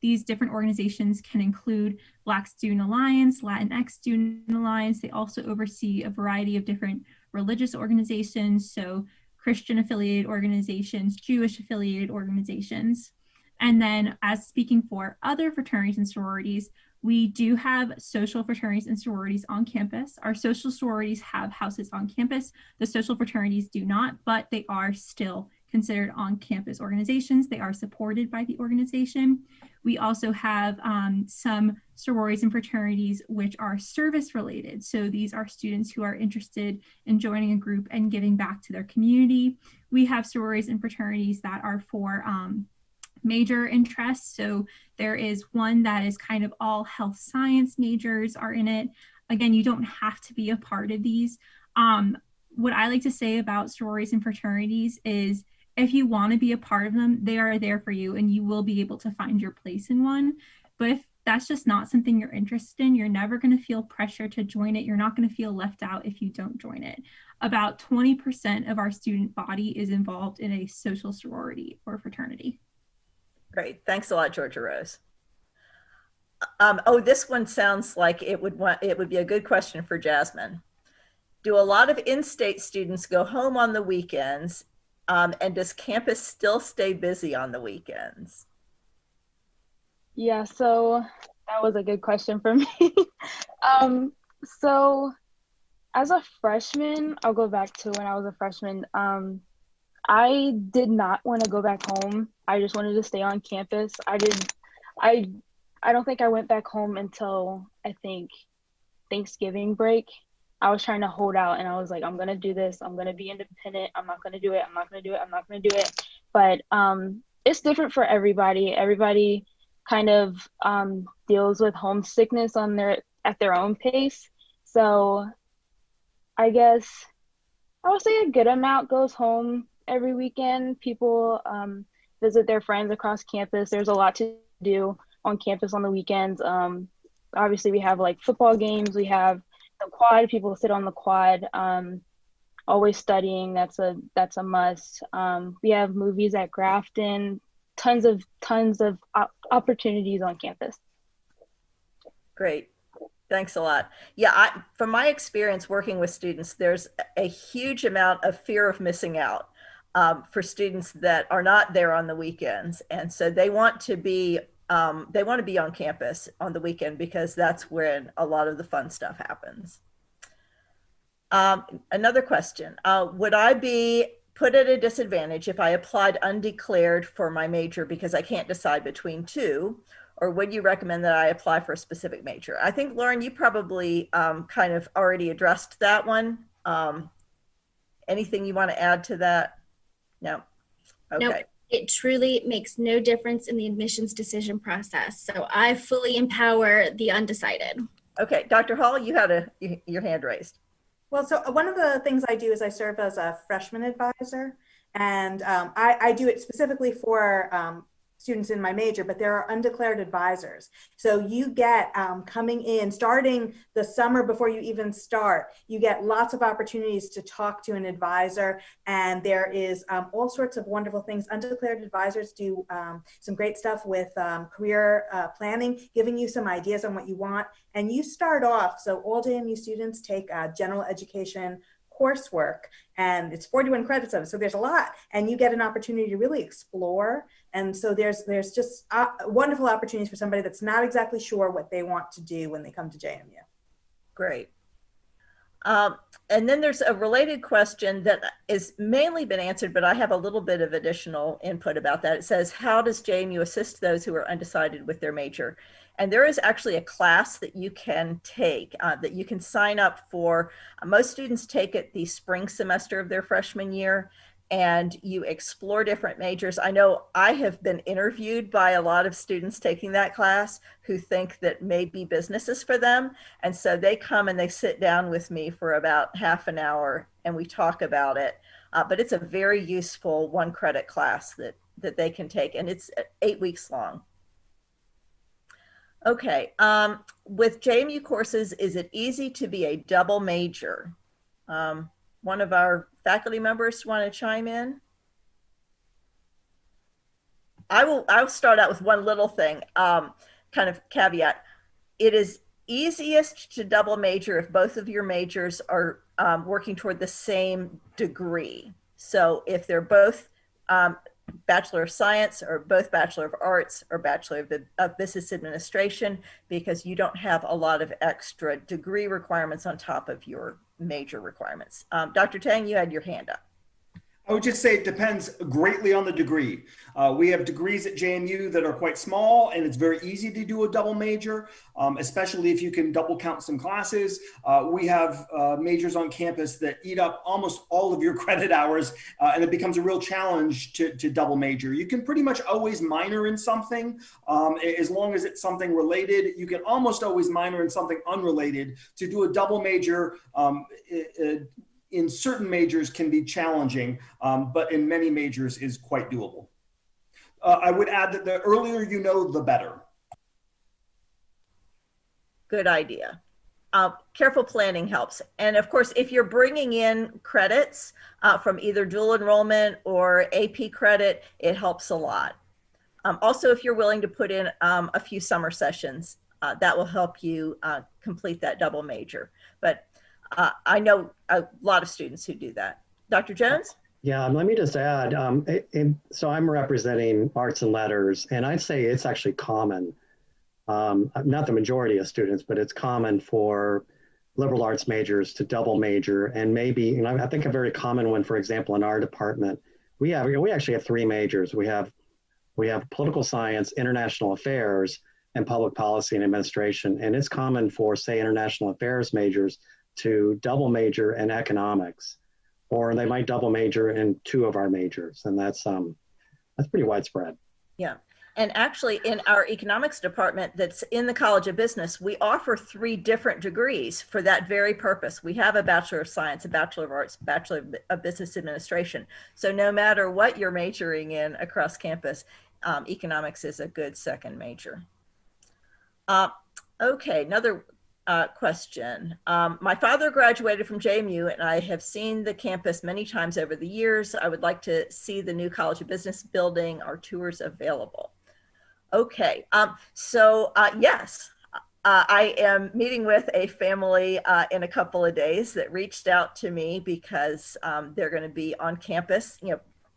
These different organizations can include Black Student Alliance, Latinx Student Alliance. They also oversee a variety of different religious organizations, so Christian affiliated organizations, Jewish affiliated organizations. And then, as speaking for other fraternities and sororities, we do have social fraternities and sororities on campus. Our social sororities have houses on campus. The social fraternities do not, but they are still considered on-campus organizations. They are supported by the organization. We also have some sororities and fraternities which are service-related. So these are students who are interested in joining a group and giving back to their community. We have sororities and fraternities that are for major interests. So there is one that is kind of all health science majors are in it. Again, you don't have to be a part of these. What I like to say about sororities and fraternities is, if you want to be a part of them, they are there for you and you will be able to find your place in one. But if that's just not something you're interested in, you're never going to feel pressure to join it. You're not going to feel left out if you don't join it. About 20% of our student body is involved in a social sorority or fraternity. Great. Thanks a lot, Georgia Rose. This one sounds like it would be a good question for Jasmine. Do a lot of in-state students go home on the weekends? And does campus still stay busy on the weekends? Yeah, so that was a good question for me. So as a freshman, I'll go back to when I was a freshman. I did not want to go back home. I just wanted to stay on campus. I don't think I went back home until I think Thanksgiving break. I was trying to hold out and I was like, I'm going to do this. I'm going to be independent. I'm not going to do it. I'm not going to do it. I'm not going to do it. But it's different for everybody. Everybody kind of deals with homesickness at their own pace. So I guess I would say a good amount goes home every weekend. People visit their friends across campus. There's a lot to do on campus on the weekends. Obviously, we have like football games. We have the quad. People sit on the quad. Always studying. That's a must. We have movies at Grafton. Tons of opportunities on campus. Great. Thanks a lot. Yeah, from my experience working with students, there's a huge amount of fear of missing out for students that are not there on the weekends. And so they want to be on campus on the weekend because that's when a lot of the fun stuff happens. Another question, would I be put at a disadvantage if I applied undeclared for my major because I can't decide between two? Or would you recommend that I apply for a specific major? I think, Lauren, you probably kind of already addressed that one. Anything you want to add to that? No? Okay. Nope. It truly makes no difference in the admissions decision process. So I fully empower the undecided. Okay, Dr. Hall, you had your hand raised. Well, so one of the things I do is I serve as a freshman advisor, and I do it specifically for students in my major, but there are undeclared advisors. So you get coming in, starting the summer before you even start, you get lots of opportunities to talk to an advisor, and there is all sorts of wonderful things. Undeclared advisors do some great stuff with career planning, giving you some ideas on what you want. And you start off, so all JMU students take general education coursework, and it's 41 credits of it, so there's a lot, and you get an opportunity to really explore. And so there's just wonderful opportunities for somebody that's not exactly sure what they want to do when they come to JMU. Great. And then there's a related question that is mainly been answered, but I have a little bit of additional input about that. It says, how does JMU assist those who are undecided with their major? And there is actually a class that you can take, that you can sign up for. Most students take it the spring semester of their freshman year, and you explore different majors. I know I have been interviewed by a lot of students taking that class who think that maybe business is for them. And so they come and they sit down with me for about half an hour and we talk about it. But it's a very useful 1 credit class that they can take, and it's 8 weeks long. Okay, with JMU courses, is it easy to be a double major? One of our faculty members want to chime in? I'll start out with one little thing, kind of caveat. It is easiest to double major if both of your majors are working toward the same degree. So if they're both Bachelor of Science or both Bachelor of Arts or Bachelor of Business Administration, because you don't have a lot of extra degree requirements on top of your major requirements. Dr. Tang, you had your hand up. I would just say it depends greatly on the degree. We have degrees at JMU that are quite small, and it's very easy to do a double major, especially if you can double count some classes. We have majors on campus that eat up almost all of your credit hours, and it becomes a real challenge to double major. You can pretty much always minor in something, as long as it's something related. You can almost always minor in something unrelated. To do a double major, in certain majors can be challenging, but in many majors is quite doable. I would add that the earlier you know, the better. Good idea. Careful planning helps. And of course, if you're bringing in credits from either dual enrollment or AP credit, it helps a lot. Also, if you're willing to put in a few summer sessions, that will help you complete that double major. But I know a lot of students who do that. Dr. Jones? Yeah, let me just add, so I'm representing arts and letters, and I'd say it's actually common, not the majority of students, but it's common for liberal arts majors to double major, and maybe, I think a very common one, for example, in our department, we actually have three majors. We have political science, international affairs, and public policy and administration, and it's common for, say, international affairs majors to double major in economics, or they might double major in two of our majors, and that's pretty widespread. Yeah, and actually in our economics department that's in the College of Business, we offer 3 different degrees for that very purpose. We have a Bachelor of Science, a Bachelor of Arts, Bachelor of Business Administration. So no matter what you're majoring in across campus, economics is a good second major. Okay, another question. My father graduated from JMU, and I have seen the campus many times over the years. I would like to see the new College of Business building. Are tours available? Okay, yes, I am meeting with a family in a couple of days that reached out to me because they're going to be on campus.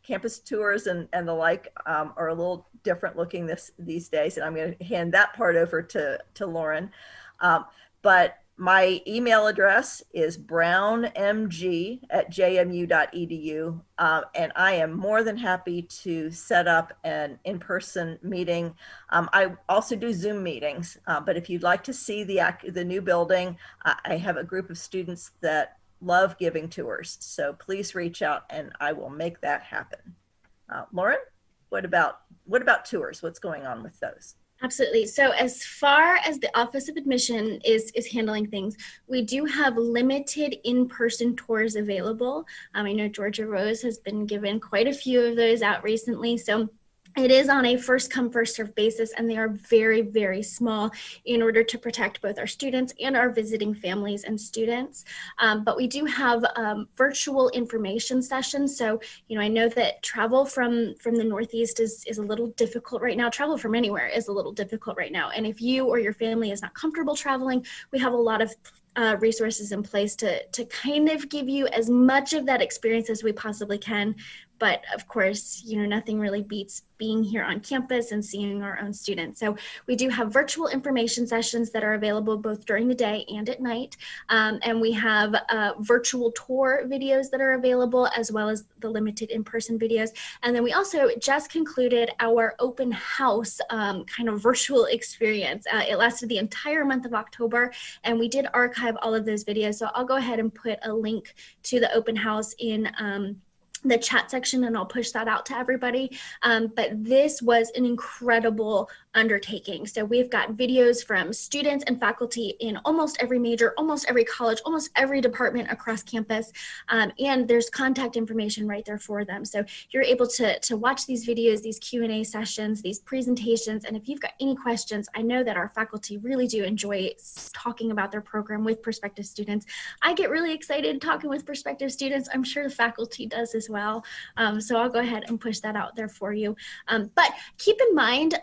Campus tours and the like are a little different looking these days, and I'm going to hand that part over to Lauren. But my email address is brownmg@jmu.edu, and I am more than happy to set up an in-person meeting. I also do Zoom meetings, but if you'd like to see the new building, I have a group of students that love giving tours, so please reach out and I will make that happen. Lauren, what about tours? What's going on with those? Absolutely. So as far as the Office of Admission is handling things, we do have limited in-person tours available. I know Georgia Rose has been given quite a few of those out recently. So it is on a first come, first served basis, and they are very, very small in order to protect both our students and our visiting families and students. But we do have virtual information sessions. So, I know that travel from the Northeast is a little difficult right now. Travel from anywhere is a little difficult right now. And if you or your family is not comfortable traveling, we have a lot of resources in place to kind of give you as much of that experience as we possibly can. But of course, nothing really beats being here on campus and seeing our own students. So we do have virtual information sessions that are available both during the day and at night. And we have virtual tour videos that are available, as well as the limited in-person videos. And then we also just concluded our open house kind of virtual experience. It lasted the entire month of October, and we did archive all of those videos. So I'll go ahead and put a link to the open house in the chat section, and I'll push that out to everybody. But this was an incredible undertaking. So we've got videos from students and faculty in almost every major, almost every college, almost every department across campus. And there's contact information right there for them. So you're able to watch these videos, these Q&A sessions, these presentations. And if you've got any questions, I know that our faculty really do enjoy talking about their program with prospective students. I get really excited talking with prospective students. I'm sure the faculty does as well. So I'll go ahead and push that out there for you. But keep in mind,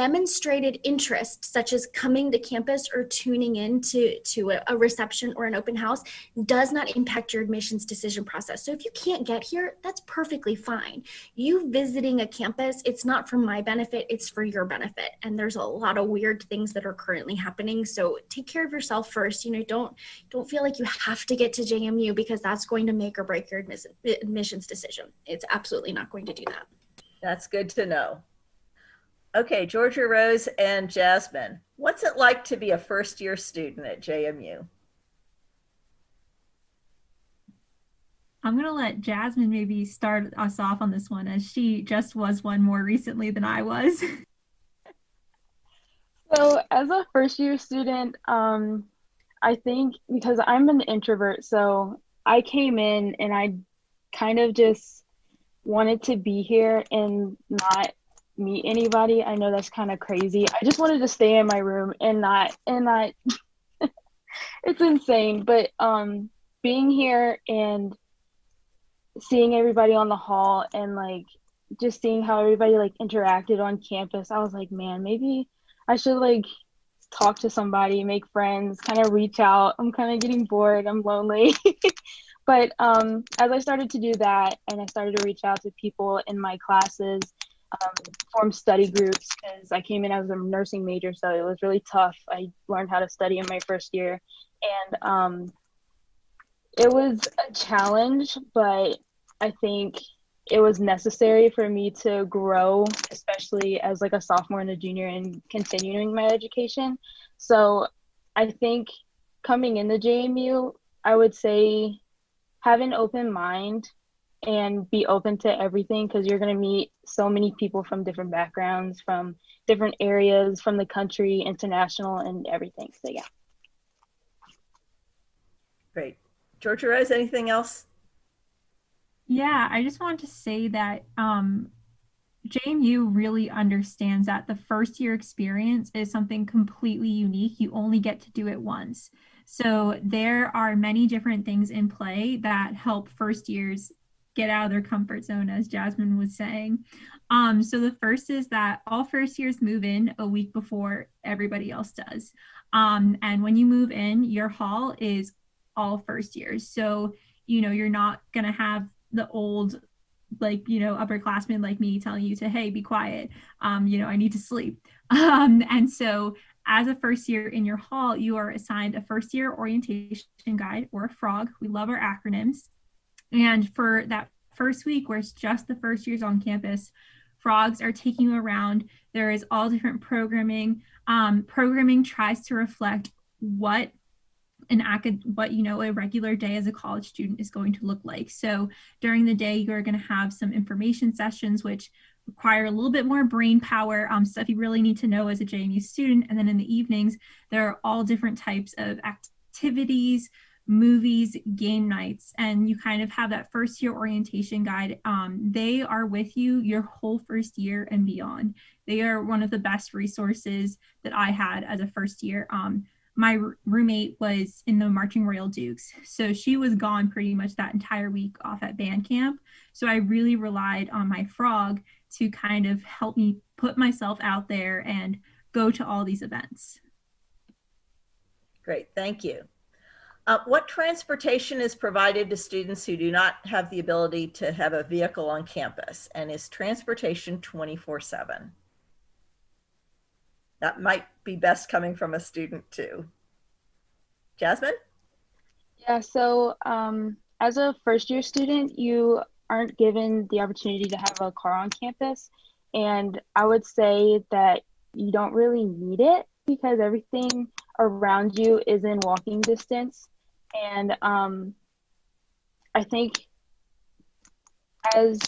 demonstrated interest, such as coming to campus or tuning in to a reception or an open house, does not impact your admissions decision process. So if you can't get here, that's perfectly fine. You visiting a campus, it's not for my benefit, it's for your benefit. And there's a lot of weird things that are currently happening. So take care of yourself first. Don't feel like you have to get to JMU because that's going to make or break your admissions decision. It's absolutely not going to do that. That's good to know. Okay, Georgia Rose and Jasmine, what's it like to be a first-year student at JMU? I'm going to let Jasmine maybe start us off on this one, as she just was one more recently than I was. So as a first-year student, I think because I'm an introvert, so I came in and I kind of just wanted to be here and not meet anybody. I know that's kind of crazy. I just wanted to stay in my room and not it's insane. But being here and seeing everybody on the hall and like just seeing how everybody like interacted on campus, I was like, man, maybe I should like talk to somebody, make friends, kind of reach out. I'm kind of getting bored. I'm lonely. But as I started to do that and I started to reach out to people in my classes, form study groups, because I came in as a nursing major, so it was really tough. I learned how to study in my first year, and it was a challenge, but I think it was necessary for me to grow, especially as like a sophomore and a junior and continuing my education. So I think coming into JMU, I would say have an open mind and be open to everything, because you're going to meet so many people from different backgrounds, from different areas, from the country, international, and everything. So yeah. Great. Georgia Rose, anything else? Yeah, I just want to say that JMU really understands that the first year experience is something completely unique. You only get to do it once. So there are many different things in play that help first years get out of their comfort zone, as Jasmine was saying. So the first is that all first years move in a week before everybody else does. And when you move in, your hall is all first years. So, you're not going to have the old, upperclassmen like me telling you to, hey, be quiet. I need to sleep. And so as a first year in your hall, you are assigned a first year orientation guide, or a FROG. We love our acronyms. And for that first week, where it's just the first years on campus, frogs are taking you around. There is all different programming. Programming tries to reflect what a regular day as a college student is going to look like. So during the day, you're going to have some information sessions, which require a little bit more brain power, stuff you really need to know as a JMU student. And then in the evenings, there are all different types of activities, movies, game nights, and you kind of have that first year orientation guide. They are with you your whole first year and beyond. They are one of the best resources that I had as a first year. My roommate was in the Marching Royal Dukes, so she was gone pretty much that entire week off at band camp. So I really relied on my frog to kind of help me put myself out there and go to all these events. Great, thank you. What transportation is provided to students who do not have the ability to have a vehicle on campus, and is transportation 24/7? That might be best coming from a student too. Jasmine? Yeah, so as a first year student, you aren't given the opportunity to have a car on campus. And I would say that you don't really need it, because everything around you is in walking distance. And I think as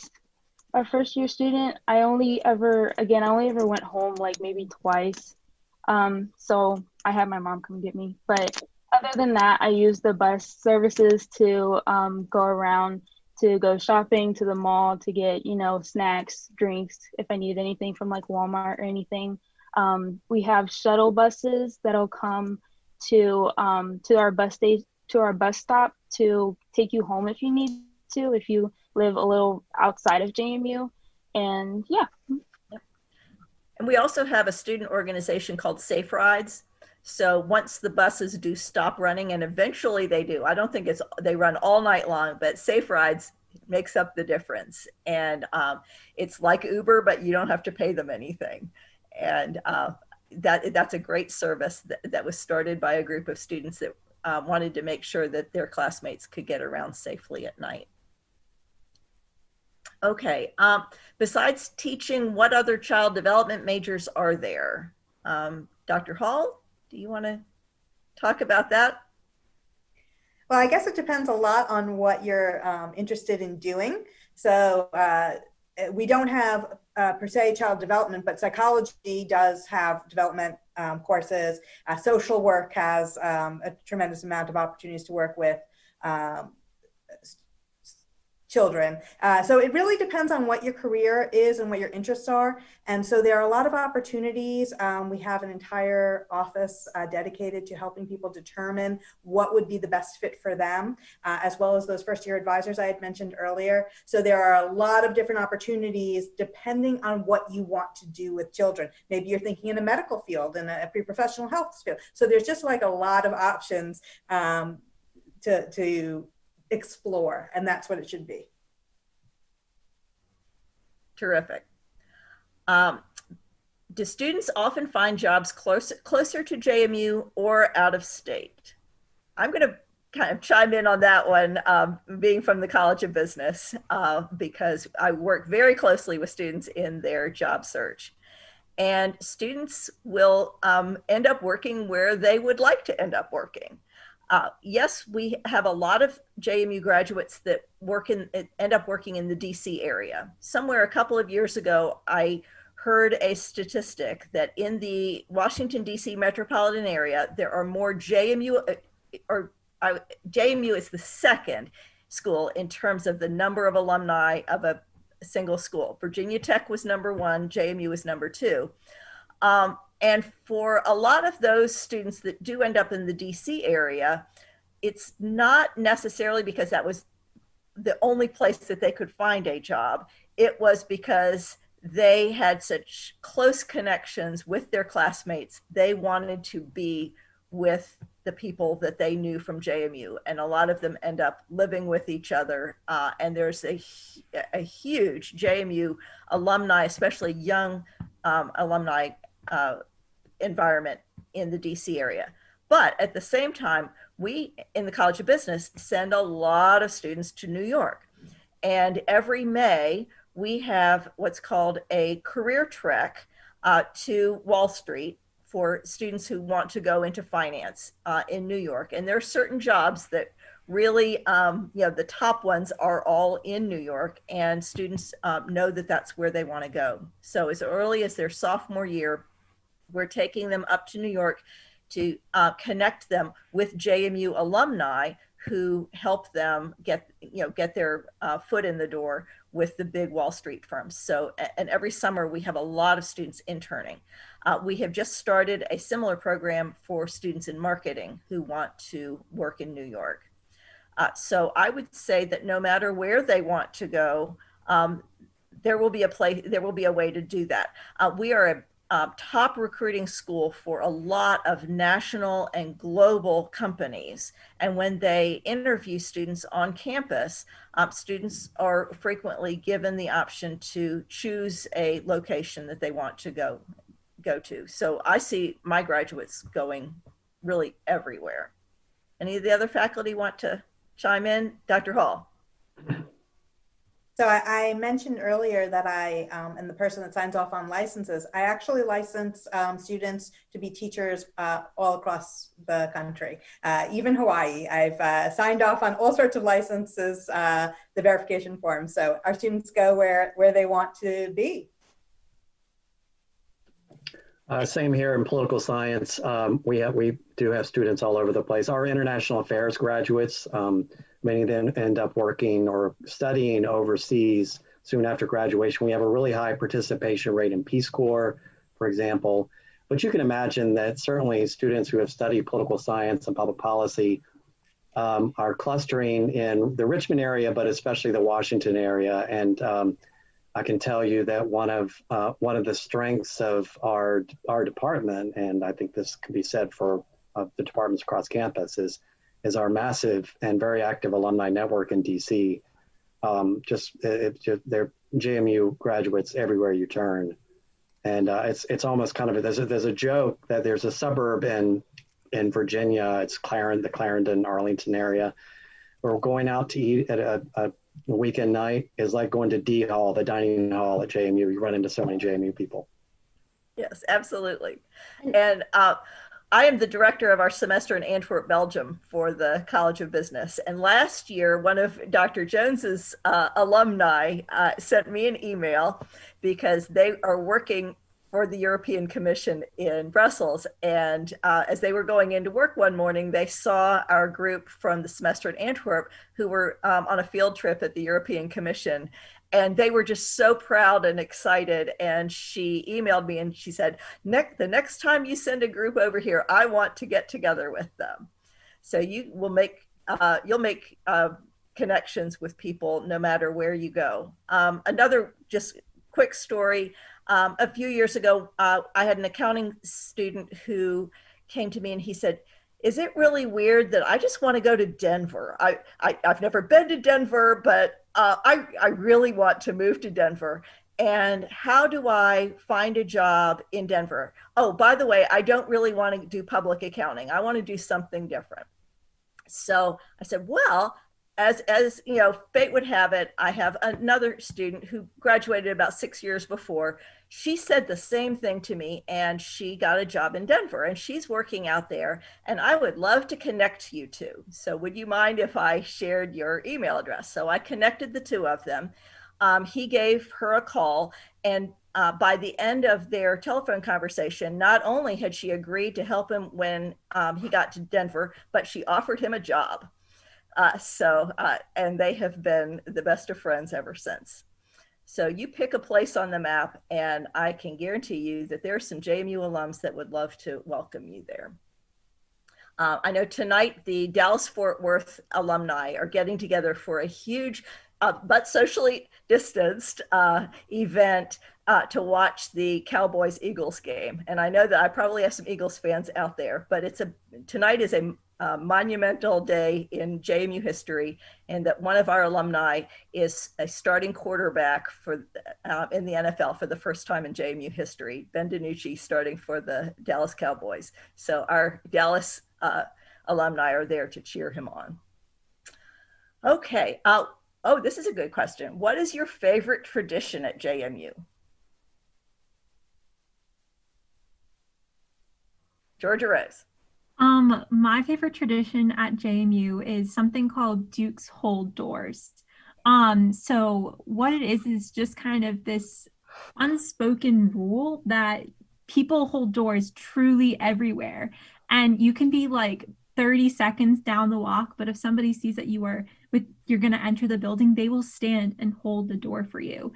a first year student, I only ever went home like maybe twice. So I had my mom come get me. But other than that, I use the bus services to go around, to go shopping, to the mall, to get, snacks, drinks, if I need anything from like Walmart or anything. We have shuttle buses that'll come to our bus stop to take you home if you need to, if you live a little outside of JMU. And yeah. And we also have a student organization called Safe Rides. So once the buses do stop running, and eventually they do, I don't think they run all night long, but Safe Rides makes up the difference. And it's like Uber, but you don't have to pay them anything. And that's a great service that was started by a group of students that wanted to make sure that their classmates could get around safely at night. Okay, besides teaching, what other child development majors are there? Dr. Hall, do you want to talk about that? Well, I guess it depends a lot on what you're interested in doing. So we don't have per se child development, but psychology does have development courses. Social work has a tremendous amount of opportunities to work with children. So it really depends on what your career is and what your interests are. And so there are a lot of opportunities. We have an entire office dedicated to helping people determine what would be the best fit for them, as well as those first year advisors I had mentioned earlier. So there are a lot of different opportunities depending on what you want to do with children. Maybe you're thinking in a medical field, in a pre-professional health field. So there's just like a lot of options to explore, and that's what it should be. Terrific. Do students often find jobs closer to JMU or out of state? I'm going to kind of chime in on that one, being from the College of Business, because I work very closely with students in their job search. And students will end up working where they would like to end up working. Yes, we have a lot of JMU graduates that end up working in the DC area. Somewhere a couple of years ago, I heard a statistic that in the Washington, DC metropolitan area, there are more JMU is the second school in terms of the number of alumni of a single school. Virginia Tech was number one, JMU was number two. And for a lot of those students that do end up in the DC area, it's not necessarily because that was the only place that they could find a job. It was because they had such close connections with their classmates. They wanted to be with the people that they knew from JMU, and a lot of them end up living with each other. And there's a huge JMU alumni, especially young alumni environment in the DC area. But at the same time, we in the College of Business send a lot of students to New York. And every May, we have what's called a career trek to Wall Street for students who want to go into finance in New York. And there are certain jobs that really, the top ones are all in New York, and students know that that's where they want to go. So as early as their sophomore year, we're taking them up to New York to connect them with JMU alumni who help them get their foot in the door with the big Wall Street firms. So, and every summer we have a lot of students interning. We have just started a similar program for students in marketing who want to work in New York. So I would say that no matter where they want to go, there will be a way to do that. We are a top recruiting school for a lot of national and global companies. And when they interview students on campus, students are frequently given the option to choose a location that they want to go to. So I see my graduates going really everywhere. Any of the other faculty want to chime in? Dr. Hall. So I mentioned earlier that I am the person that signs off on licenses. I actually license students to be teachers all across the country, even Hawaii. I've signed off on all sorts of licenses, the verification form. So our students go where they want to be. Same here in political science. We do have students all over the place. Our international affairs graduates, many of them end up working or studying overseas soon after graduation. We have a really high participation rate in Peace Corps, for example. But you can imagine that certainly students who have studied political science and public policy are clustering in the Richmond area, but especially the Washington area. And I can tell you that one of the strengths of our department, and I think this can be said for the departments across campus, is our massive and very active alumni network in DC. They're JMU graduates everywhere you turn, and it's almost kind of there's a joke that there's a suburb in Virginia. It's the Clarendon, Arlington area. We're going out to eat at a weekend night is like going to D Hall, the dining hall at JMU. You run into so many JMU people. Yes, absolutely. And I am the director of our semester in Antwerp, Belgium for the College of Business. And last year, one of Dr. Jones's alumni sent me an email because they are working for the European Commission in Brussels. And as they were going into work one morning, they saw our group from the semester in Antwerp who were on a field trip at the European Commission. And they were just so proud and excited. And she emailed me and she said, the next time you send a group over here, I want to get together with them. So you will make, you'll make connections with people no matter where you go. Another just quick story. A few years ago, I had an accounting student who came to me and he said, is it really weird that I just want to go to Denver? I've never been to Denver, but I really want to move to Denver. And how do I find a job in Denver? Oh, by the way, I don't really want to do public accounting. I want to do something different. So I said, well, as you know, fate would have it, I have another student who graduated about 6 years before. She said the same thing to me and she got a job in Denver and she's working out there and I would love to connect you two. So would you mind if I shared your email address? So I connected the two of them. He gave her a call and by the end of their telephone conversation, not only had she agreed to help him when he got to Denver, but she offered him a job. And they have been the best of friends ever since. So you pick a place on the map and I can guarantee you that there are some JMU alums that would love to welcome you there. I know tonight the Dallas-Fort Worth alumni are getting together for a huge but socially distanced event to watch the Cowboys-Eagles game. And I know that I probably have some Eagles fans out there, but tonight is a monumental day in JMU history, and that one of our alumni is a starting quarterback for in the NFL for the first time in JMU history. Ben DiNucci starting for the Dallas Cowboys. So our Dallas alumni are there to cheer him on. Okay. Oh, this is a good question. What is your favorite tradition at JMU? Georgia Rose. My favorite tradition at JMU is something called Duke's Hold Doors. So what it is just kind of this unspoken rule that people hold doors truly everywhere. And you can be like 30 seconds down the walk, but if somebody sees that you're going to enter the building, they will stand and hold the door for you.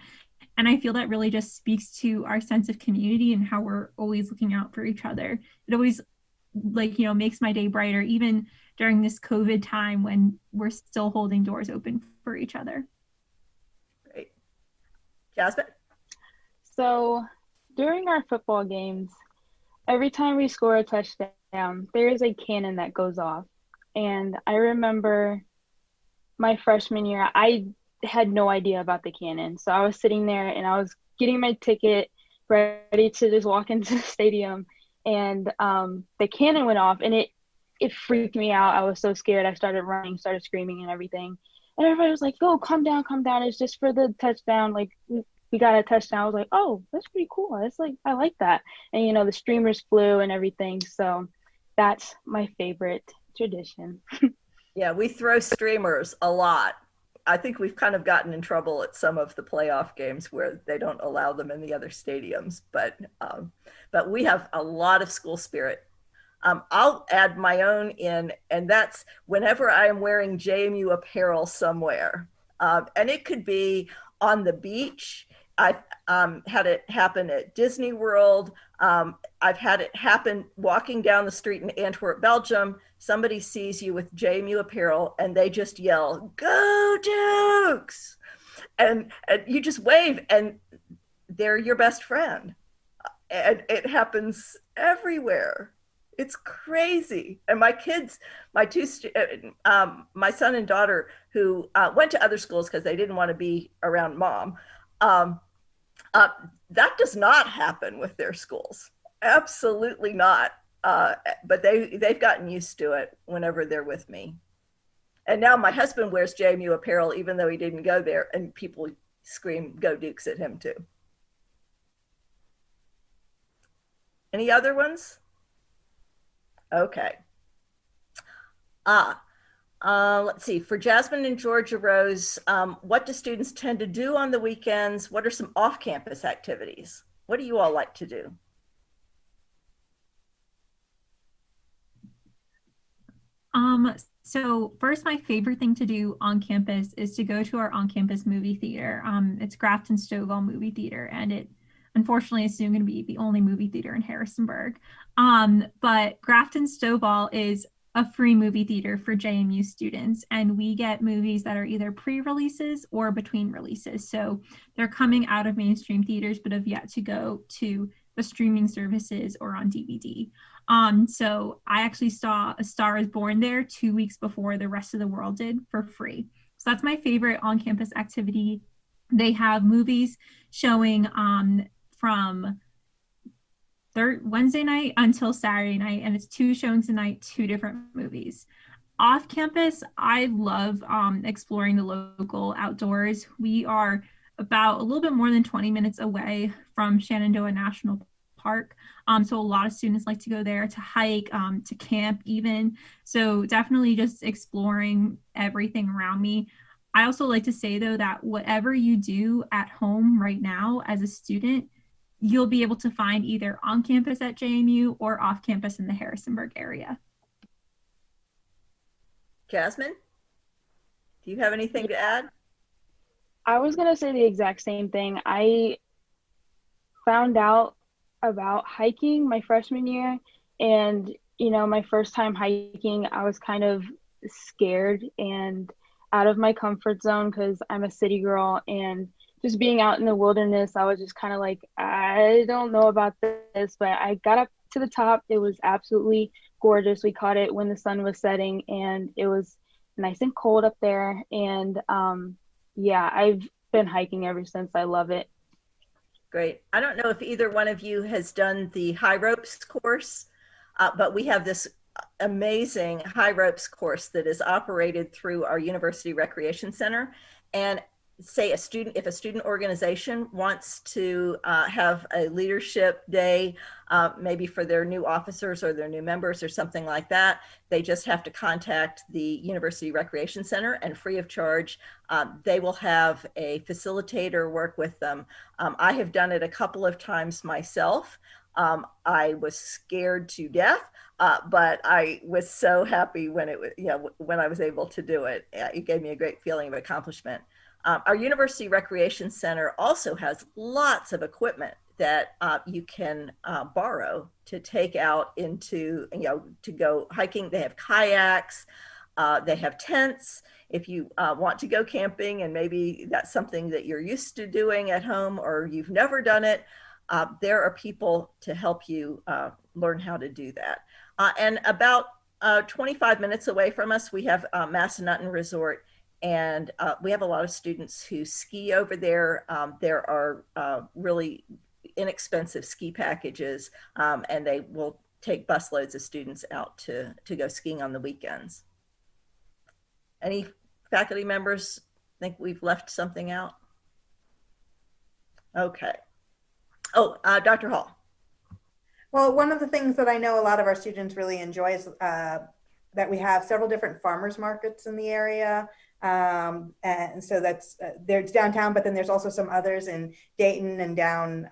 And I feel that really just speaks to our sense of community and how we're always looking out for each other. It always makes my day brighter, even during this COVID time when we're still holding doors open for each other. Great. Jasmine? So during our football games, every time we score a touchdown, there is a cannon that goes off. And I remember my freshman year, I had no idea about the cannon. So I was sitting there and I was getting my ticket, ready to just walk into the stadium. And the cannon went off and it freaked me out. I was so scared. I started running, started screaming and everything. And everybody was like, "Oh, calm down. It's just for the touchdown. Like, we got a touchdown." I was like, "Oh, that's pretty cool. That's like, I like that." And, the streamers flew and everything. So that's my favorite tradition. Yeah, we throw streamers a lot. I think we've kind of gotten in trouble at some of the playoff games where they don't allow them in the other stadiums, but we have a lot of school spirit. I'll add my own in, and that's whenever I am wearing JMU apparel somewhere, and it could be on the beach. I've had it happen at Disney World. I've had it happen walking down the street in Antwerp, Belgium. Somebody sees you with JMU apparel and they just yell, "Go Dukes!" And you just wave and they're your best friend. And it happens everywhere. It's crazy. And my kids, my son and daughter who went to other schools because they didn't want to be around mom, that does not happen with their schools. Absolutely not. But they've gotten used to it whenever they're with me. And now my husband wears JMU apparel, even though he didn't go there, and people scream "Go Dukes" at him too. Any other ones? Okay. Let's see, for Jasmine and Georgia Rose, what do students tend to do on the weekends? What are some off-campus activities? What do you all like to do? So first, my favorite thing to do on campus is to go to our on-campus movie theater. It's Grafton Stovall Movie Theater, and it unfortunately is soon going to be the only movie theater in Harrisonburg. But Grafton Stovall is a free movie theater for JMU students, and we get movies that are either pre-releases or between releases. So they're coming out of mainstream theaters, but have yet to go to the streaming services or on DVD. So I actually saw A Star Is Born there 2 weeks before the rest of the world did for free. So that's my favorite on-campus activity. They have movies showing from Wednesday night until Saturday night, and it's 2 showings a night, 2 different movies. Off campus, I love exploring the local outdoors. We are about a little bit more than 20 minutes away from Shenandoah National Park. So a lot of students like to go there to hike, to camp even. So definitely just exploring everything around me. I also like to say though that whatever you do at home right now as a student, you'll be able to find either on campus at JMU or off campus in the Harrisonburg area. Jasmine, do you have anything to add? I was going to say the exact same thing. I found out about hiking my freshman year, and my first time hiking, I was kind of scared and out of my comfort zone because I'm a city girl, and just being out in the wilderness, I was just kind of like, I don't know about this, but I got up to the top. It was absolutely gorgeous. We caught it when the sun was setting, and it was nice and cold up there. And yeah, I've been hiking ever since. I love it. Great. I don't know if either one of you has done the high ropes course, but we have this amazing high ropes course that is operated through our University Recreation Center. And say if a student organization wants to have a leadership day, maybe for their new officers or their new members or something like that, they just have to contact the University Recreation Center, and free of charge, they will have a facilitator work with them. I have done it a couple of times myself. I was scared to death, but I was so happy when when I was able to do it. It gave me a great feeling of accomplishment. Our University Recreation Center also has lots of equipment that you can borrow to take out into, to go hiking. They have kayaks, they have tents. If you want to go camping and maybe that's something that you're used to doing at home or you've never done it, there are people to help you learn how to do that. And about 25 minutes away from us, we have Massanutten Resort. And we have a lot of students who ski over there. There are really inexpensive ski packages, and they will take busloads of students out to go skiing on the weekends. Any faculty members think we've left something out? Okay. Oh, Dr. Hall. Well, one of the things that I know a lot of our students really enjoy is that we have several different farmers markets in the area. And so that's there's downtown, but then there's also some others in Dayton and down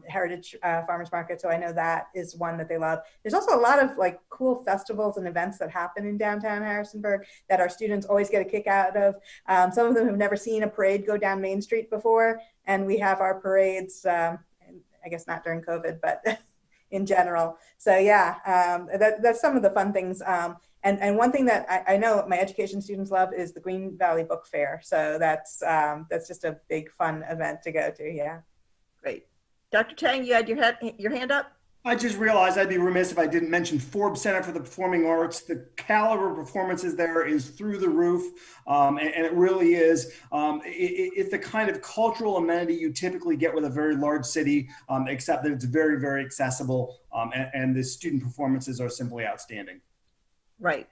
Heritage Farmers Market. So I know that is one that they love. There's also a lot of like cool festivals and events that happen in downtown Harrisonburg that our students always get a kick out of. Some of them have never seen a parade go down Main Street before, and we have our parades, I guess not during COVID, but in general. So yeah, that's some of the fun things. And one thing that I know my education students love is the Green Valley Book Fair. So that's just a big fun event to go to. Yeah. Great. Dr. Tang, you had your hand up? I just realized I'd be remiss if I didn't mention Forbes Center for the Performing Arts. The caliber of performances there is through the roof, and it really is. It's the kind of cultural amenity you typically get with a very large city, except that it's very, very accessible, and the student performances are simply outstanding. Right.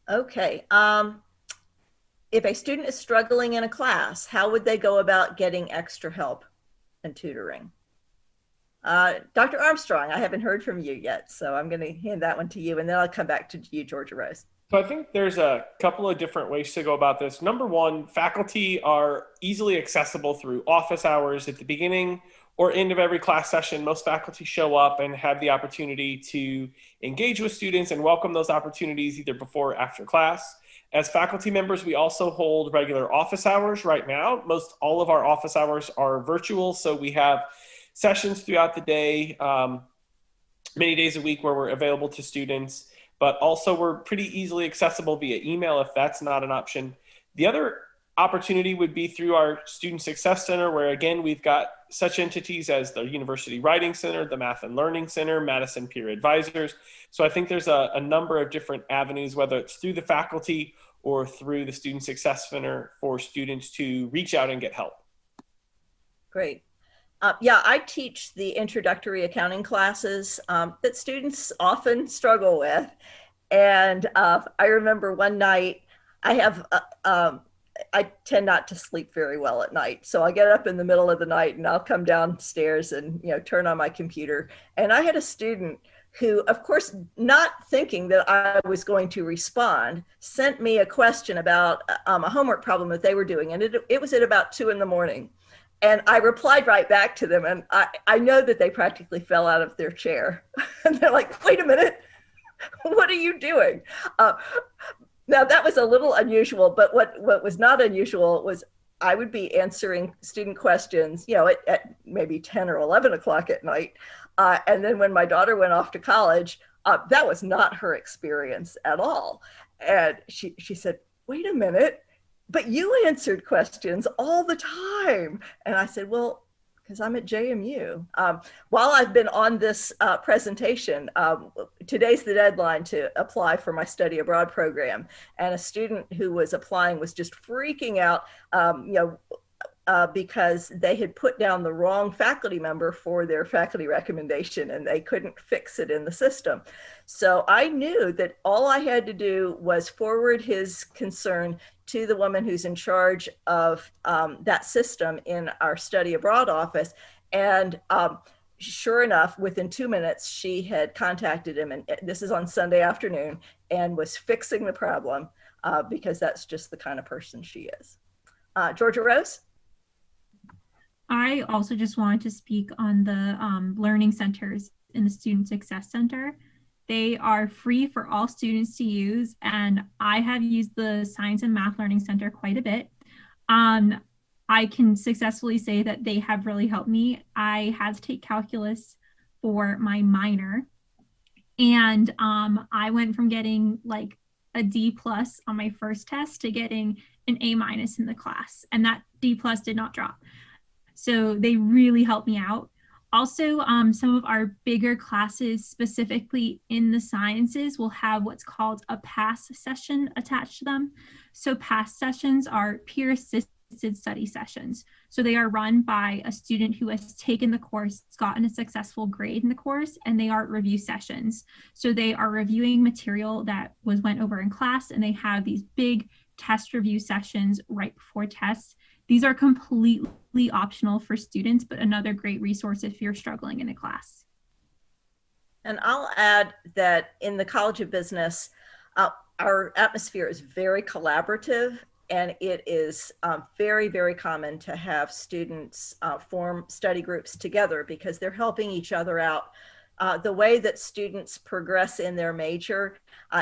Okay. If a student is struggling in a class, how would they go about getting extra help and tutoring? Dr. Armstrong, I haven't heard from you yet, so I'm going to hand that one to you, and then I'll come back to you, Georgia Rose. So I think there's a couple of different ways to go about this. Number one, faculty are easily accessible through office hours at the beginning or end of every class session. Most faculty show up and have the opportunity to engage with students and welcome those opportunities either before or after class. As faculty members, we also hold regular office hours right now. Most all of our office hours are virtual, so we have sessions throughout the day, many days a week where we're available to students. But also we're pretty easily accessible via email if that's not an option. The other opportunity would be through our Student Success Center, where again, we've got such entities as the University Writing Center, the Math and Learning Center, Madison Peer Advisors. So I think there's a number of different avenues, whether it's through the faculty or through the Student Success Center, for students to reach out and get help. Great. Yeah, I teach the introductory accounting classes that students often struggle with. And I remember one night, I tend not to sleep very well at night. So I get up in the middle of the night and I'll come downstairs and, turn on my computer. And I had a student who, of course, not thinking that I was going to respond, sent me a question about a homework problem that they were doing. And it was at about 2 a.m. And I replied right back to them. And I know that they practically fell out of their chair. And they're like, wait a minute, what are you doing? Now that was a little unusual, but what was not unusual was I would be answering student questions, at maybe 10 or 11 o'clock at night. And then when my daughter went off to college, that was not her experience at all. And she said, wait a minute, but you answered questions all the time. And I said, well, because I'm at JMU. While I've been on this presentation, today's the deadline to apply for my study abroad program. And a student who was applying was just freaking out, because they had put down the wrong faculty member for their faculty recommendation and they couldn't fix it in the system. So I knew that all I had to do was forward his concern to the woman who's in charge of that system in our study abroad office. And sure enough, within 2 minutes, she had contacted him, and this is on Sunday afternoon, and was fixing the problem because that's just the kind of person she is. Georgia Rose? I also just wanted to speak on the learning centers in the Student Success Center. They are free for all students to use, and I have used the Science and Math Learning Center quite a bit. I can successfully say that they have really helped me. I had to take calculus for my minor, and I went from getting like a D+ on my first test to getting an A- in the class, and that D+ did not drop. So they really helped me out. Also, some of our bigger classes, specifically in the sciences, will have what's called a PASS session attached to them. So PASS sessions are peer-assisted study sessions. So they are run by a student who has taken the course, gotten a successful grade in the course, and they are review sessions. So they are reviewing material that went over in class, and they have these big test review sessions right before tests. These are completely optional for students, but another great resource if you're struggling in a class. And I'll add that in the College of Business, our atmosphere is very collaborative, and it is very, very common to have students form study groups together because they're helping each other out. The way that students progress in their major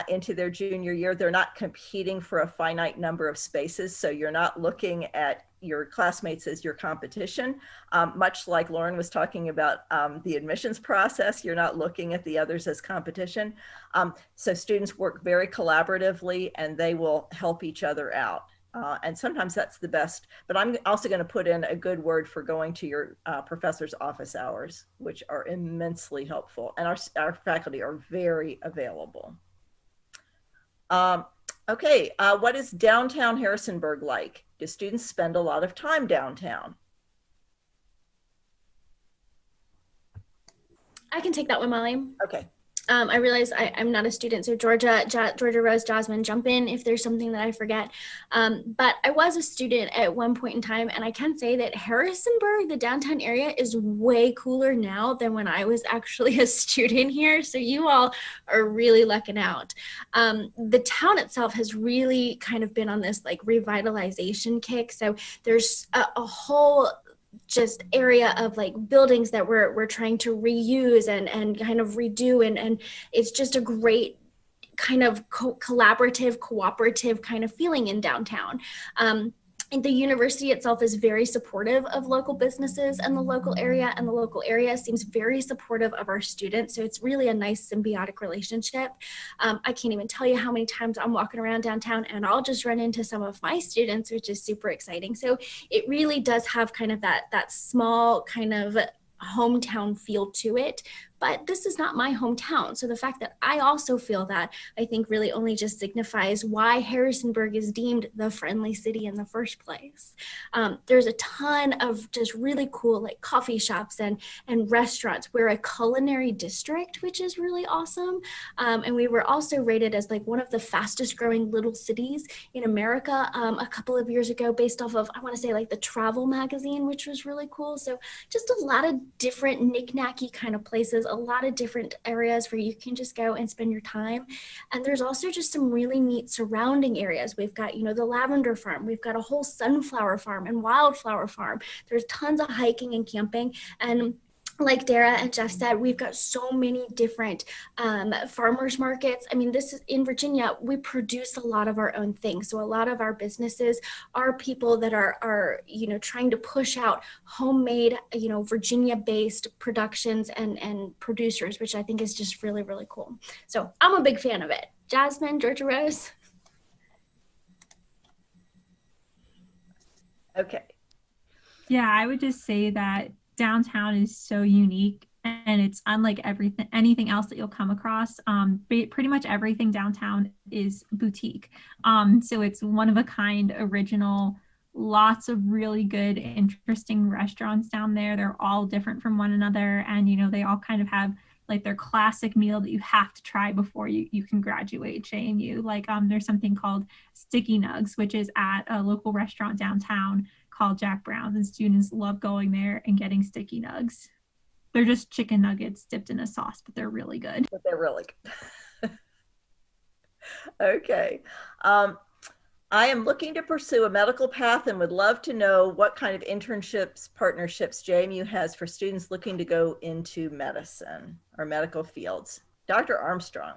into their junior year, they're not competing for a finite number of spaces. So you're not looking at your classmates as your competition. Much like Lauren was talking about the admissions process, you're not looking at the others as competition. So students work very collaboratively and they will help each other out. And sometimes that's the best, but I'm also going to put in a good word for going to your professor's office hours, which are immensely helpful. And our faculty are very available. Okay, what is downtown Harrisonburg like? Do students spend a lot of time downtown? I can take that one, Molly. Okay. I realize I'm not a student, so Georgia, Rose, Jasmine, jump in if there's something that I forget. But I was a student at one point in time, and I can say that Harrisonburg, the downtown area, is way cooler now than when I was actually a student here. So you all are really lucking out. The town itself has really kind of been on this like revitalization kick. So there's a whole just area of like buildings that we're trying to reuse and kind of redo, and it's just a great kind of collaborative, cooperative kind of feeling in downtown. And the university itself is very supportive of local businesses and the local area seems very supportive of our students. So it's really a nice symbiotic relationship. I can't even tell you how many times I'm walking around downtown and I'll just run into some of my students, which is super exciting. So it really does have kind of that small kind of hometown feel to it, but this is not my hometown. So the fact that I also feel that, I think really only just signifies why Harrisonburg is deemed the friendly city in the first place. There's a ton of just really cool like coffee shops and restaurants. We're a culinary district, which is really awesome. And we were also rated as like one of the fastest growing little cities in America a couple of years ago based off of, I want to say like the Travel magazine, which was really cool. So just a lot of different knick-knacky kind of places, a lot of different areas where you can just go and spend your time. And there's also just some really neat surrounding areas. We've got, you know, the lavender farm, we've got a whole sunflower farm and wildflower farm. There's tons of hiking and camping. And like Dara and Jeff said, we've got so many different farmers markets. I mean, this is in Virginia, we produce a lot of our own things. So a lot of our businesses are people that are you know, trying to push out homemade, you know, Virginia-based productions and producers, which I think is just really, really cool. So I'm a big fan of it. Jasmine, Georgia Rose. Okay. Yeah, I would just say that downtown is so unique and it's unlike anything else that you'll come across. Pretty much everything downtown is boutique. So it's one of a kind, original, lots of really good, interesting restaurants down there. They're all different from one another. And, you know, they all kind of have like their classic meal that you have to try before you can graduate JMU. Like there's something called Sticky Nugs, which is at a local restaurant downtown called Jack Brown's, and students love going there and getting sticky nugs. They're just chicken nuggets dipped in a sauce, but they're really good. But they're really good. Okay. I am looking to pursue a medical path and would love to know what kind of internships, partnerships JMU has for students looking to go into medicine or medical fields. Dr. Armstrong.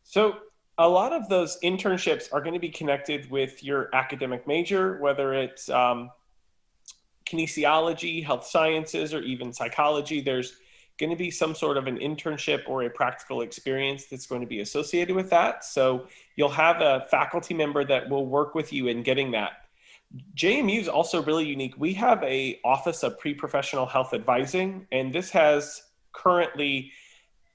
So a lot of those internships are going to be connected with your academic major, whether it's kinesiology, health sciences, or even psychology. There's going to be some sort of an internship or a practical experience that's going to be associated with that. So you'll have a faculty member that will work with you in getting that. JMU is also really unique. We have an Office of Pre-Professional Health Advising, and this has currently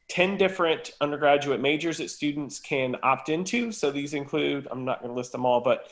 10 different undergraduate majors that students can opt into. So these include, I'm not going to list them all, but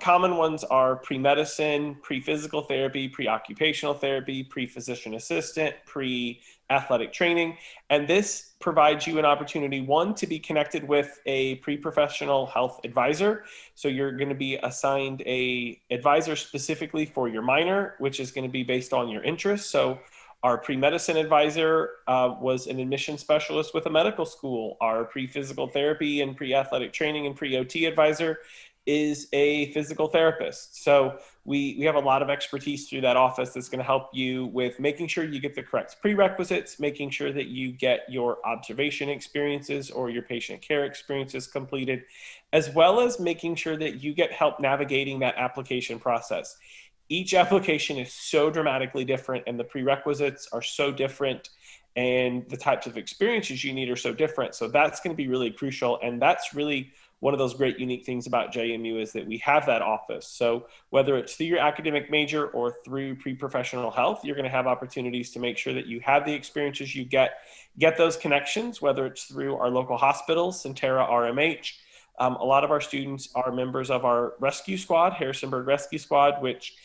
common ones are pre-medicine, pre-physical therapy, pre-occupational therapy, pre-physician assistant, pre-athletic training. And this provides you an opportunity, one, to be connected with a pre-professional health advisor. So you're going to be assigned a advisor specifically for your minor, which is going to be based on your interests. So our pre-medicine advisor was an admission specialist with a medical school. Our pre-physical therapy and pre-athletic training and pre-OT advisor is a physical therapist. So we have a lot of expertise through that office that's going to help you with making sure you get the correct prerequisites, making sure that you get your observation experiences or your patient care experiences completed, as well as making sure that you get help navigating that application process. Each application is so dramatically different and the prerequisites are so different and the types of experiences you need are so different. So that's going to be really crucial. And that's really one of those great unique things about JMU is that we have that office. So whether it's through your academic major or through pre-professional health, you're going to have opportunities to make sure that you have the experiences you get those connections, whether it's through our local hospitals, Centera RMH. A lot of our students are members of our rescue squad, Harrisonburg Rescue Squad, which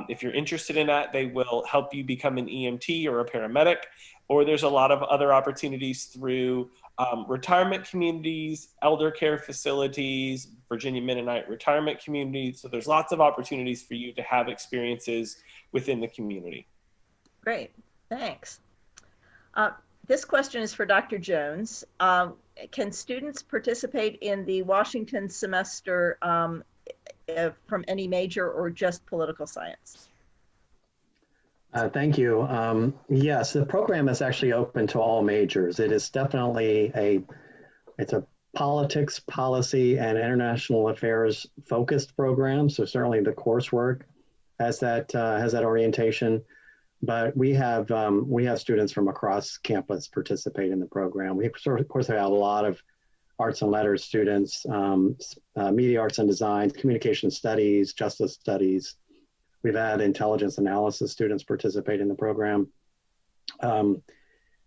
if you're interested in that, they will help you become an EMT or a paramedic, or there's a lot of other opportunities through retirement communities, elder care facilities, Virginia Mennonite retirement communities. So there's lots of opportunities for you to have experiences within the community. Great, thanks. This question is for Dr. Jones. Can students participate in the Washington semester from any major or just political science? Thank you. Yes, the program is actually open to all majors. It is definitely it's a politics, policy, and international affairs focused program. So certainly the coursework has that orientation. But we have students from across campus participate in the program. We of course have a lot of arts and letters students, media arts and design, communication studies, justice studies. We've had intelligence analysis students participate in the program. I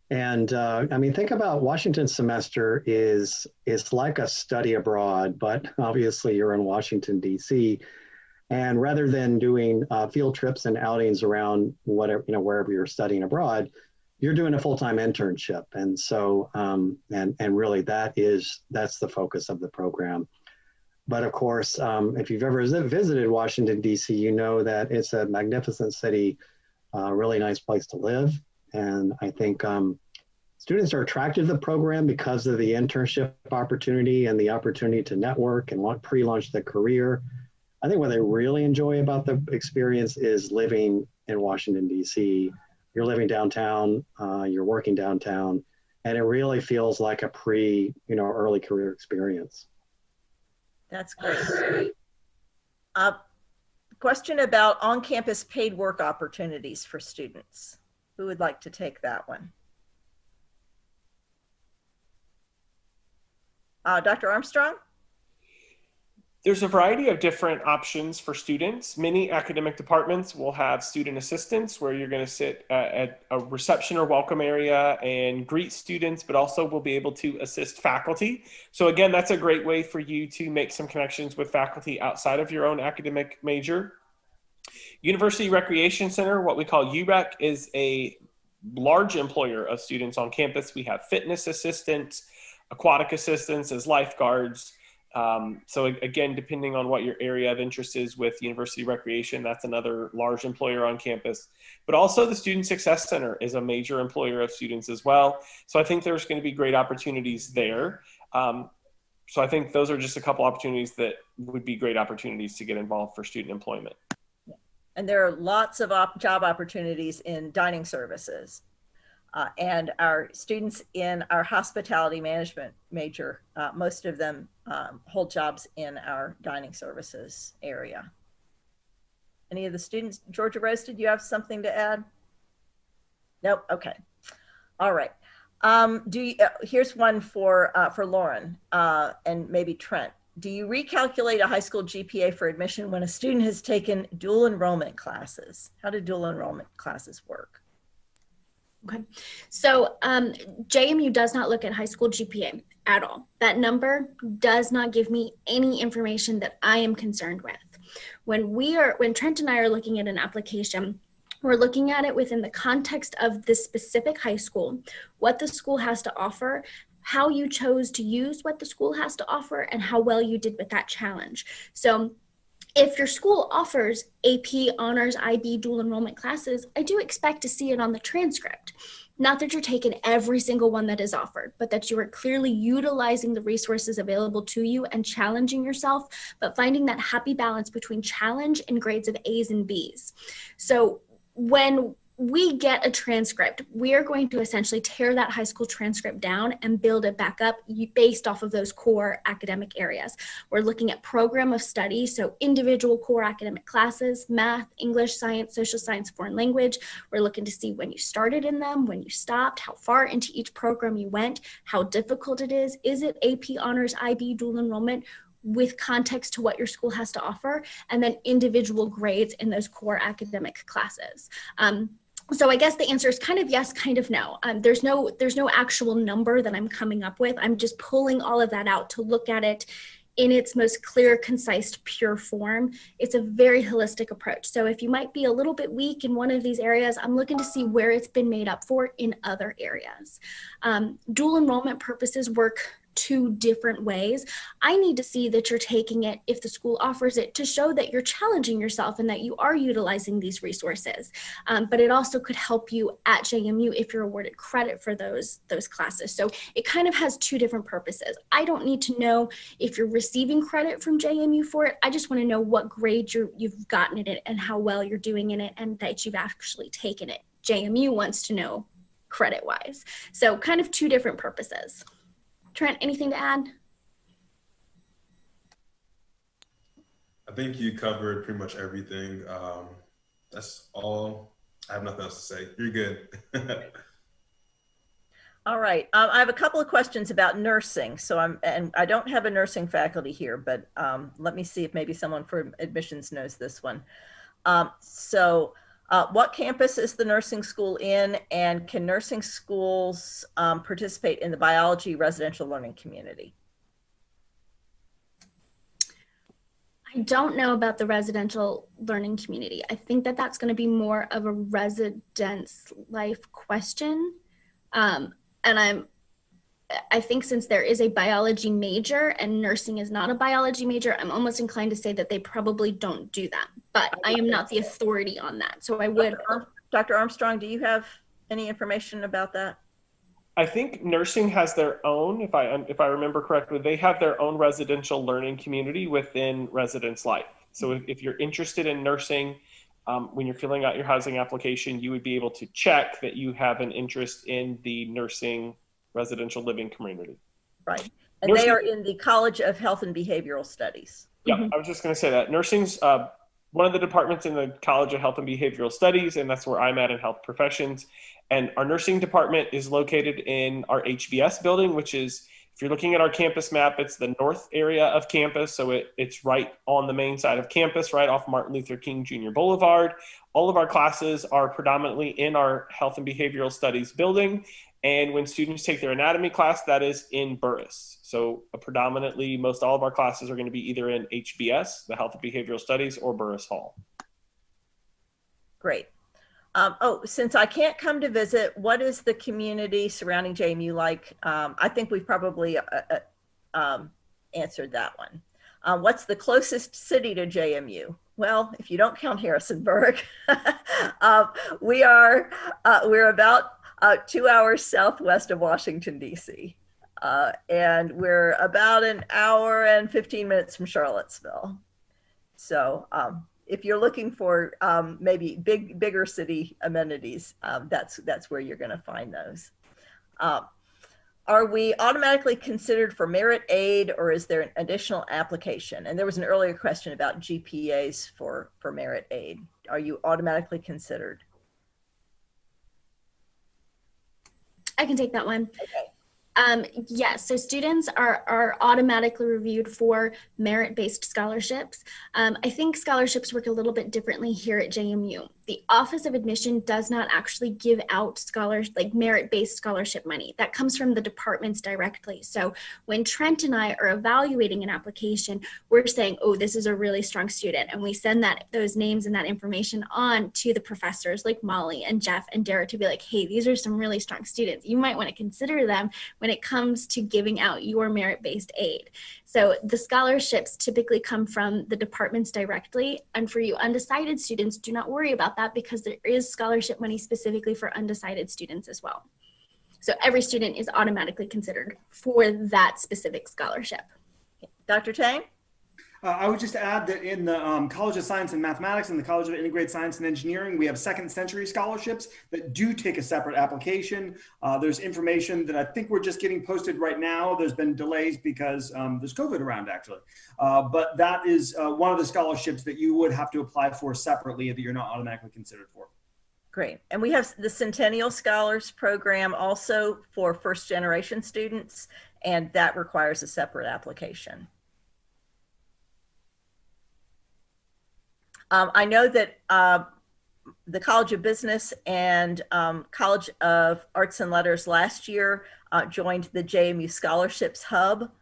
mean, think about Washington semester is like a study abroad, but obviously you're in Washington, D.C. And rather than doing field trips and outings around whatever, wherever you're studying abroad, you're doing a full-time internship. And so, and really that's the focus of the program. But of course, if you've ever visited Washington, D.C., you know that it's a magnificent city, really nice place to live. And I think students are attracted to the program because of the internship opportunity and the opportunity to network and pre-launch their career. I think what they really enjoy about the experience is living in Washington, D.C. You're living downtown, you're working downtown, and it really feels like a early career experience. That's great. Question about on-campus paid work opportunities for students. Who would like to take that one? Dr. Armstrong? There's a variety of different options for students. Many academic departments will have student assistants where you're going to sit at a reception or welcome area and greet students, but also will be able to assist faculty. So again, that's a great way for you to make some connections with faculty outside of your own academic major. University Recreation Center, what we call UREC, is a large employer of students on campus. We have fitness assistants, aquatic assistants as lifeguards. So again, depending on what your area of interest is with University Recreation, that's another large employer on campus. But also the Student Success Center is a major employer of students as well. So I think there's going to be great opportunities there. So I think those are just a couple opportunities that would be great opportunities to get involved for student employment. And there are lots of job opportunities in dining services. And our students in our hospitality management major, most of them hold jobs in our dining services area. Any of the students, Georgia Rose, did you have something to add? Nope, okay. All right. Here's one for Lauren and maybe Trent. Do you recalculate a high school GPA for admission when a student has taken dual enrollment classes? How do dual enrollment classes work? Okay, so JMU does not look at high school GPA at all. That number does not give me any information that I am concerned with. When Trent and I are looking at an application, we're looking at it within the context of this specific high school, what the school has to offer, how you chose to use what the school has to offer, and how well you did with that challenge. So if your school offers AP, Honors, IB, dual enrollment classes, I do expect to see it on the transcript. Not that you're taking every single one that is offered, but that you are clearly utilizing the resources available to you and challenging yourself, but finding that happy balance between challenge and grades of A's and B's. So when we get a transcript, we are going to essentially tear that high school transcript down and build it back up based off of those core academic areas. We're looking at program of study, so individual core academic classes, math, English, science, social science, foreign language. We're looking to see when you started in them, when you stopped, how far into each program you went, how difficult it is. Is it AP, Honors, IB, dual enrollment? With context to what your school has to offer, and then individual grades in those core academic classes. So I guess the answer is kind of yes, kind of no. There's no actual number that I'm coming up with. I'm just pulling all of that out to look at it in its most clear, concise, pure form. It's a very holistic approach. So if you might be a little bit weak in one of these areas, I'm looking to see where it's been made up for in other areas. Dual enrollment purposes work two different ways. I need to see that you're taking it, if the school offers it, to show that you're challenging yourself and that you are utilizing these resources. But it also could help you at JMU if you're awarded credit for those classes. So it kind of has two different purposes. I don't need to know if you're receiving credit from JMU for it. I just want to know what grade you've gotten in it and how well you're doing in it and that you've actually taken it. JMU wants to know credit-wise. So kind of two different purposes. Trent, anything to add? I think you covered pretty much everything. That's all. I have nothing else to say. You're good. All right. I have a couple of questions about nursing. And I don't have a nursing faculty here, but let me see if maybe someone from admissions knows this one. What campus is the nursing school in, and can nursing schools participate in the biology residential learning community? I don't know about the residential learning community. I think that that's going to be more of a residence life question. I think since there is a biology major and nursing is not a biology major, I'm almost inclined to say that they probably don't do that, but I am not the authority on that. So I would. Dr. Armstrong, do you have any information about that? I think nursing has their own, if I remember correctly, they have their own residential learning community within residence life. So if you're interested in nursing, when you're filling out your housing application, you would be able to check that you have an interest in the nursing residential living community. Right. And nursing, they are in the College of Health and Behavioral Studies. Yeah, I was just going to say that. Nursing's one of the departments in the College of Health and Behavioral Studies, and that's where I'm at in health professions. And our nursing department is located in our HBS building, which is, if you're looking at our campus map, it's the north area of campus. So it's right on the main side of campus, right off Martin Luther King Jr. Boulevard. All of our classes are predominantly in our Health and Behavioral Studies building. And when students take their anatomy class, that is in Burris. So predominantly, most all of our classes are going to be either in HBS, the Health and Behavioral Studies, or Burris Hall. Great. Since I can't come to visit, what is the community surrounding JMU like? I think we've probably answered that one. What's the closest city to JMU? Well, if you don't count Harrisonburg, we're about 2 hours southwest of Washington, D.C. And we're about an hour and 15 minutes from Charlottesville. So if you're looking for maybe bigger city amenities, that's where you're going to find those. Are we automatically considered for merit aid, or is there an additional application? And there was an earlier question about GPAs for merit aid. Are you automatically considered? I can take that one. Okay. Yes, so students are automatically reviewed for merit-based scholarships. I think scholarships work a little bit differently here at JMU. The Office of Admission does not actually give out merit-based scholarship money. That comes from the departments directly. So when Trent and I are evaluating an application, we're saying, oh, this is a really strong student. And we send those names and that information on to the professors like Molly and Jeff and Dara to be like, hey, these are some really strong students. You might want to consider them when it comes to giving out your merit-based aid. So the scholarships typically come from the departments directly. And for you undecided students, do not worry about that because there is scholarship money specifically for undecided students as well. So every student is automatically considered for that specific scholarship. Dr. Tang? I would just add that in the College of Science and Mathematics and the College of Integrated Science and Engineering, we have second century scholarships that do take a separate application. There's information that I think we're just getting posted right now. There's been delays because there's COVID around actually. But that is one of the scholarships that you would have to apply for separately that you're not automatically considered for. Great. And we have the Centennial Scholars Program also for first generation students, and that requires a separate application. I know that the College of Business and College of Arts and Letters last year joined the JMU Scholarships Hub.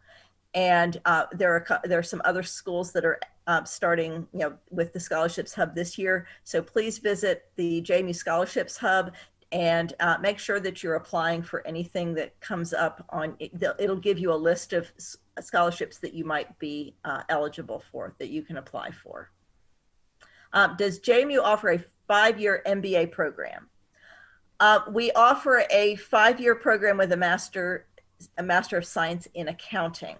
And there are some other schools that are starting, with the Scholarships Hub this year. So please visit the JMU Scholarships Hub and make sure that you're applying for anything that comes up on it. It'll give you a list of scholarships that you might be eligible for, that you can apply for. Does JMU offer a 5-year MBA program? We offer a 5-year program with a Master of Science in Accounting.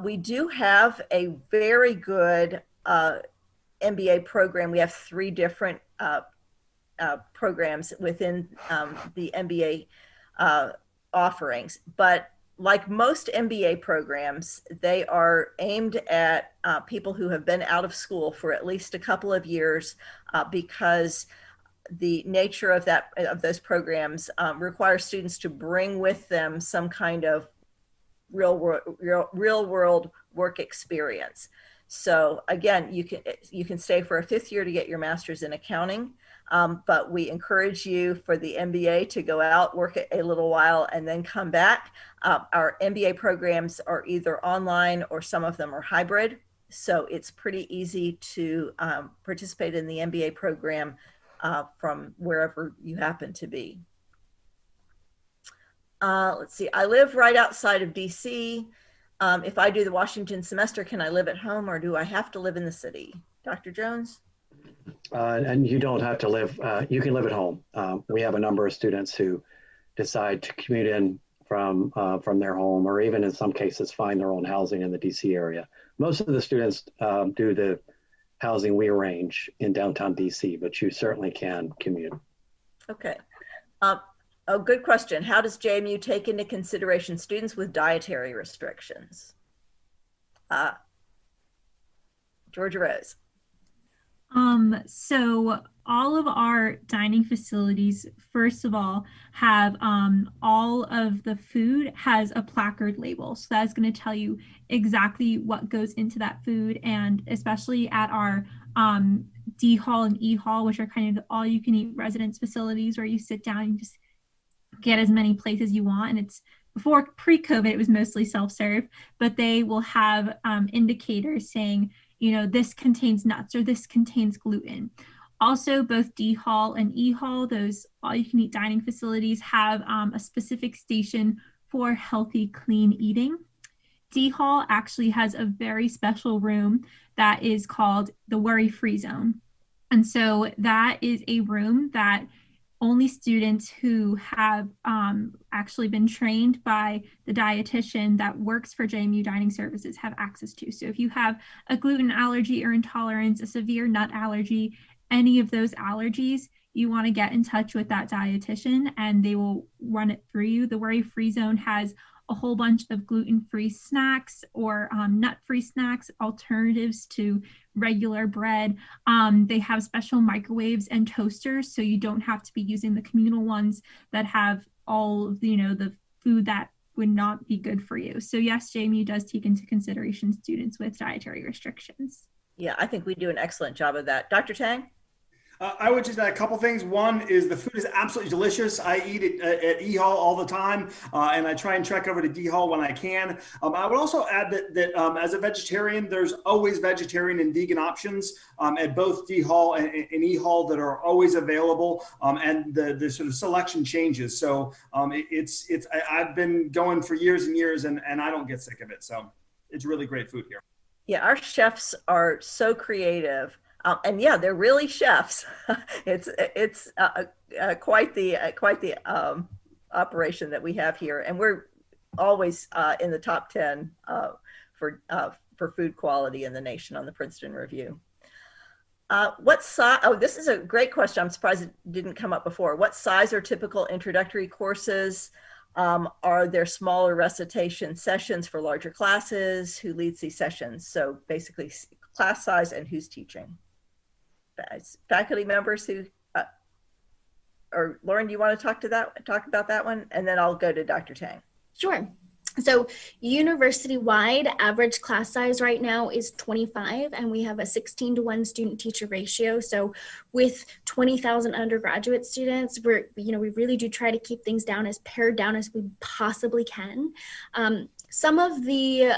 We do have a very good MBA program. We have 3 different programs within the MBA offerings, but like most MBA programs, they are aimed at people who have been out of school for at least a couple of years because the nature of those programs requires students to bring with them some kind of real world work experience. So again, you can stay for a 5th year to get your master's in accounting, but we encourage you for the MBA to go out, work a little while, and then come back. Our MBA programs are either online or some of them are hybrid. So it's pretty easy to participate in the MBA program from wherever you happen to be. Let's see, I live right outside of DC. If I do the Washington semester, can I live at home or do I have to live in the city? Dr. Jones? And you don't have to live, you can live at home. We have a number of students who decide to commute in from their home, or even in some cases find their own housing in the DC area. Most of the students do the housing we arrange in downtown DC, but you certainly can commute. Okay. Oh, good question. How does JMU take into consideration students with dietary restrictions? Georgia Rose. So all of our dining facilities, first of all, have all of the food has a placard label. So that's going to tell you exactly what goes into that food. And especially at our D Hall and E Hall, which are kind of all you can eat residence facilities where you sit down and just get as many plates as you want. And it's before pre-COVID, it was mostly self-serve, but they will have indicators saying, this contains nuts or this contains gluten. Also, both D Hall and E Hall, those all-you-can-eat dining facilities, have a specific station for healthy, clean eating. D Hall actually has a very special room that is called the worry-free zone. And so that is a room that only students who have actually been trained by the dietitian that works for JMU Dining Services have access to. So if you have a gluten allergy or intolerance, a severe nut allergy, any of those allergies, you want to get in touch with that dietitian and they will run it through you. The worry-free zone has a whole bunch of gluten-free snacks or nut-free snacks, alternatives to regular bread. They have special microwaves and toasters, so you don't have to be using the communal ones that have all of the food that would not be good for you. So yes, JMU does take into consideration students with dietary restrictions. Yeah, I think we do an excellent job of that. Dr. Tang? I would just add a couple things. One is the food is absolutely delicious. I eat it at E Hall all the time, and I try and trek over to D Hall when I can. I would also add that as a vegetarian, there's always vegetarian and vegan options at both D Hall and E Hall that are always available, and the sort of selection changes. So I've been going for years and years, and I don't get sick of it. So it's really great food here. Yeah, our chefs are so creative. And yeah, they're really chefs. It's quite the operation that we have here, and we're always in the top 10 for food quality in the nation on the Princeton Review. What size? Oh, this is a great question. I'm surprised it didn't come up before. What size are typical introductory courses? Are there smaller recitation sessions for larger classes? Who leads these sessions? So basically, class size and who's teaching. Faculty members who, or Lauren, do you want to talk about that one? And then I'll go to Dr. Tang. Sure. So university-wide average class size right now is 25, and we have a 16-to-1 student-teacher ratio. So with 20,000 undergraduate students, we really do try to keep things down as pared down as we possibly can. Some of the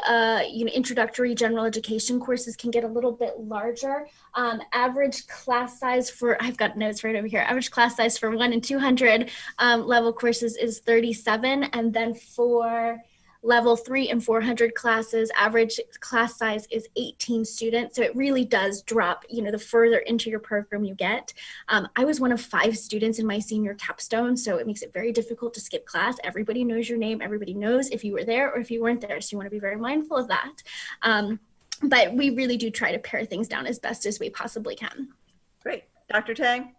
introductory general education courses can get a little bit larger. Average class size for, I've got notes right over here, average class size for 1 and 200 level courses is 37. And then for level 3 and 400 classes, average class size is 18 students. So it really does drop, the further into your program you get. I was one of 5 students in my senior capstone, so it makes it very difficult to skip class. Everybody knows your name. Everybody knows if you were there or if you weren't there. So you want to be very mindful of that. But we really do try to pare things down as best as we possibly can. Great. Dr. Tang?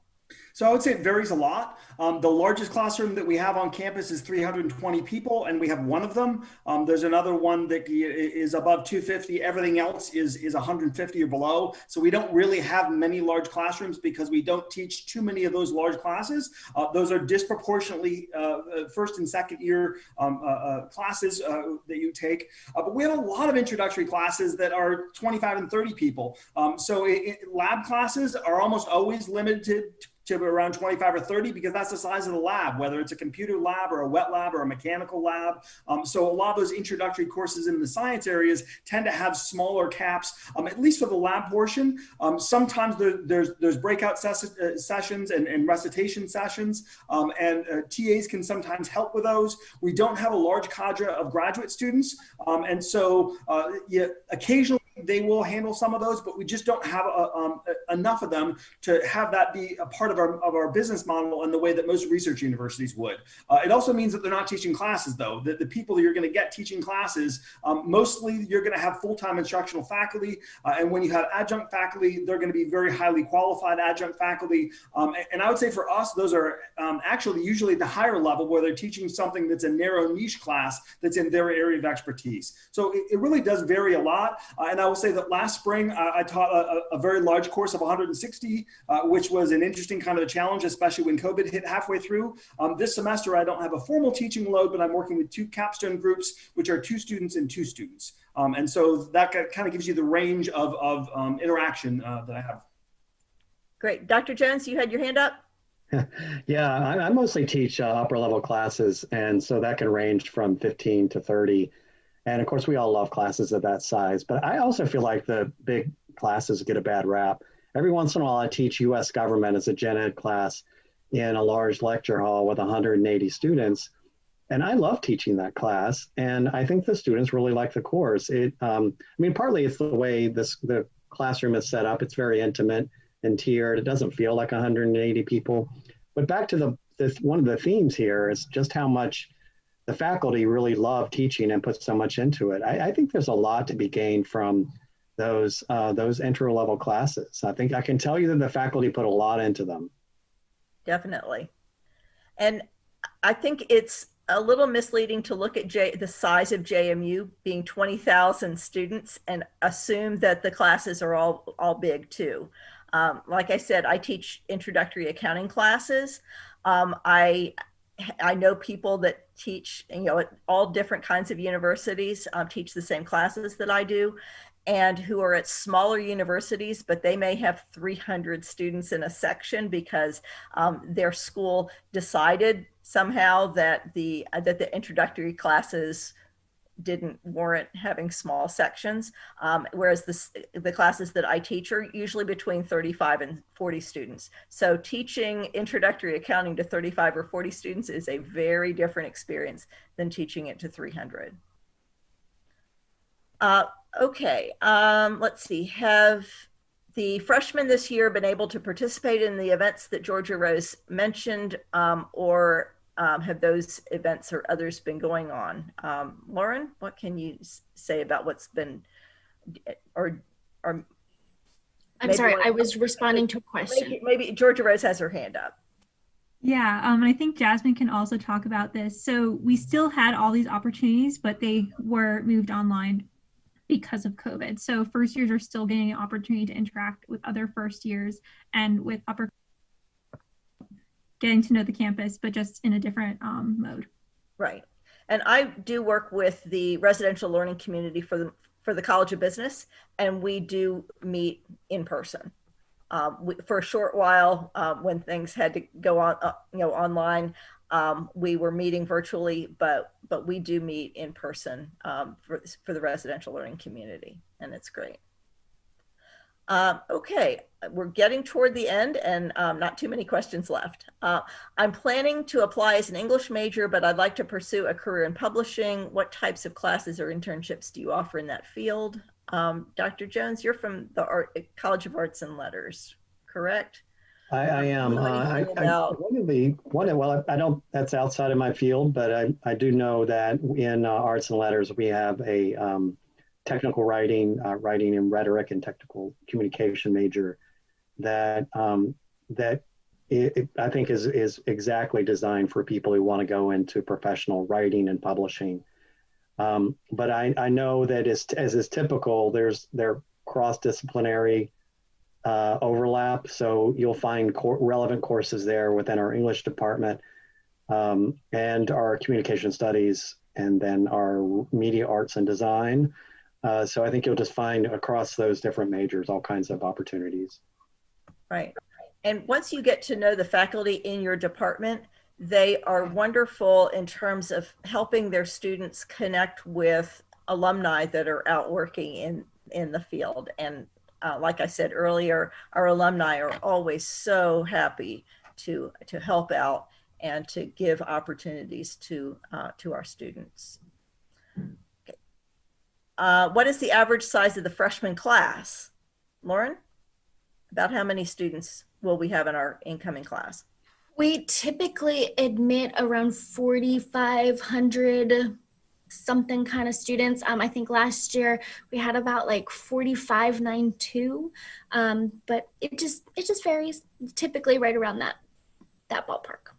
So I would say it varies a lot. The largest classroom that we have on campus is 320 people, and we have one of them. There's another one that is above 250. Everything else is 150 or below. So we don't really have many large classrooms because we don't teach too many of those large classes. Those are disproportionately first and second year classes that you take. But we have a lot of introductory classes that are 25 and 30 people. So lab classes are almost always limited to around 25 or 30 because that's the size of the lab, whether it's a computer lab or a wet lab or a mechanical lab. So a lot of those introductory courses in the science areas tend to have smaller caps, at least for the lab portion. Sometimes there's breakout sessions and recitation sessions, and TAs can sometimes help with those. We don't have a large cadre of graduate students, and so occasionally they will handle some of those, but we just don't have enough of them to have that be a part of our business model in the way that most research universities would. It also means that they're not teaching classes, though. The people that you're going to get teaching classes, mostly you're going to have full-time instructional faculty, and when you have adjunct faculty, they're going to be very highly qualified adjunct faculty. And I would say for us, those are actually usually the higher level where they're teaching something that's a narrow niche class that's in their area of expertise. So it really does vary a lot. And I will say that last spring, I taught a very large course of 160, which was an interesting kind of a challenge, especially when COVID hit halfway through. This semester, I don't have a formal teaching load, but I'm working with 2 capstone groups, which are 2 students and 2 students. And so that kind of gives you the range of interaction that I have. Great. Dr. Jones, you had your hand up? Yeah, I mostly teach upper level classes, and so that can range from 15 to 30. And of course, we all love classes of that size, but I also feel like the big classes get a bad rap. Every once in a while, I teach U.S. government as a gen ed class in a large lecture hall with 180 students. And I love teaching that class. And I think the students really like the course. Partly it's the way the classroom is set up. It's very intimate and tiered. It doesn't feel like 180 people. But back to one of the themes here is just how much the faculty really love teaching and put so much into it. I think there's a lot to be gained from those intro level classes. I think I can tell you that the faculty put a lot into them. Definitely. And I think it's a little misleading to look at the size of JMU being 20,000 students and assume that the classes are all big too. Like I said, I teach introductory accounting classes. I know people that teach, at all different kinds of universities, teach the same classes that I do, and who are at smaller universities, but they may have 300 students in a section because their school decided somehow that the introductory classes didn't warrant having small sections, whereas the classes that I teach are usually between 35 and 40 students. So teaching introductory accounting to 35 or 40 students is a very different experience than teaching it to 300. Okay, let's see. Have the freshmen this year been able to participate in the events that Georgia Rose mentioned, or have those events or others been going on? Lauren, what can you say about what's been, or I'm sorry, I was responding to a question. Maybe Georgia Rose has her hand up. Yeah, I think Jasmine can also talk about this. So we still had all these opportunities, but they were moved online because of COVID. So first years are still getting an opportunity to interact with other first years and with getting to know the campus, but just in a different mode. Right. And I do work with the residential learning community for the College of Business, and we do meet in person. For a short while, when things had to go on, online, we were meeting virtually, but but we do meet in person for the residential learning community, and it's great. Okay, we're getting toward the end and not too many questions left. I'm planning to apply as an English major, but I'd like to pursue a career in publishing. What types of classes or internships do you offer in that field? Dr. Jones, you're from the College of Arts and Letters, correct? I am. I don't, that's outside of my field, but I do know that in arts and letters, we have a technical writing, writing in rhetoric and technical communication major that I think is exactly designed for people who want to go into professional writing and publishing. But I know that as is typical, they're cross-disciplinary overlap. So you'll find relevant courses there within our English department and our communication studies, and then our media arts and design. So I think you'll just find across those different majors all kinds of opportunities. Right. And once you get to know the faculty in your department, they are wonderful in terms of helping their students connect with alumni that are out working in the field. And like I said earlier, our alumni are always so happy to help out and to give opportunities to our students. Okay. What is the average size of the freshman class? Lauren, about how many students will we have in our incoming class? We typically admit around 4,500 something kind of students. I think last year we had about like 4,592, but it just varies. Typically right around that ballpark.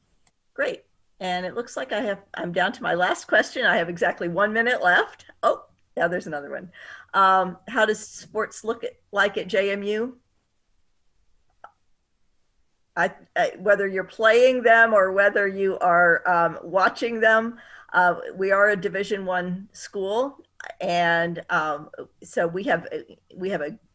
Great. And it looks like I'm down to my last question. I have exactly 1 minute left. Oh, yeah, there's another one. How does sports look like at JMU? Whether you're playing them or whether you are watching them, we are a Division I school, and so we have a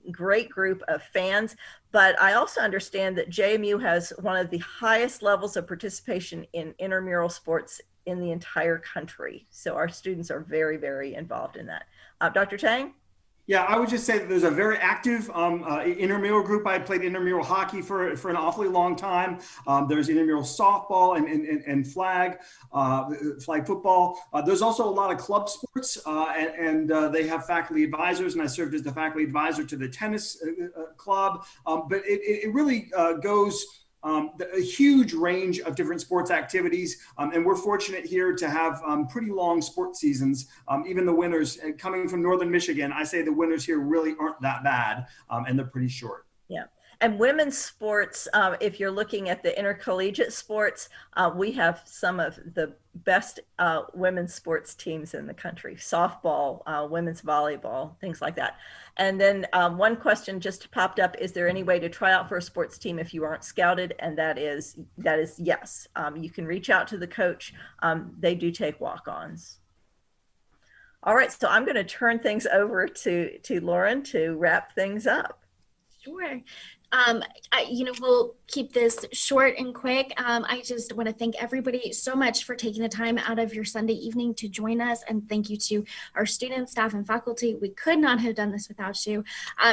great group of fans. But I also understand that JMU has one of the highest levels of participation in intramural sports in the entire country. So our students are very, very involved in that. Dr. Tang? Yeah, I would just say that there's a very active intramural group. I played intramural hockey for an awfully long time. There's intramural softball and flag football. There's also a lot of club sports, and they have faculty advisors, and I served as the faculty advisor to the tennis club. But it really goes a huge range of different sports activities. And we're fortunate here to have pretty long sports seasons. Even the winters, coming from Northern Michigan, I say the winters here really aren't that bad, and they're pretty short. Yeah. And women's sports, if you're looking at the intercollegiate sports, we have some of the best women's sports teams in the country. Softball, women's volleyball, things like that. And then one question just popped up: is there any way to try out for a sports team if you aren't scouted? And that is yes. You can reach out to the coach. They do take walk-ons. All right, so I'm going to turn things over to Lauren to wrap things up. Sure. We'll keep this short and quick. I just want to thank everybody so much for taking the time out of your Sunday evening to join us. And thank you to our students, staff, and faculty. We could not have done this without you.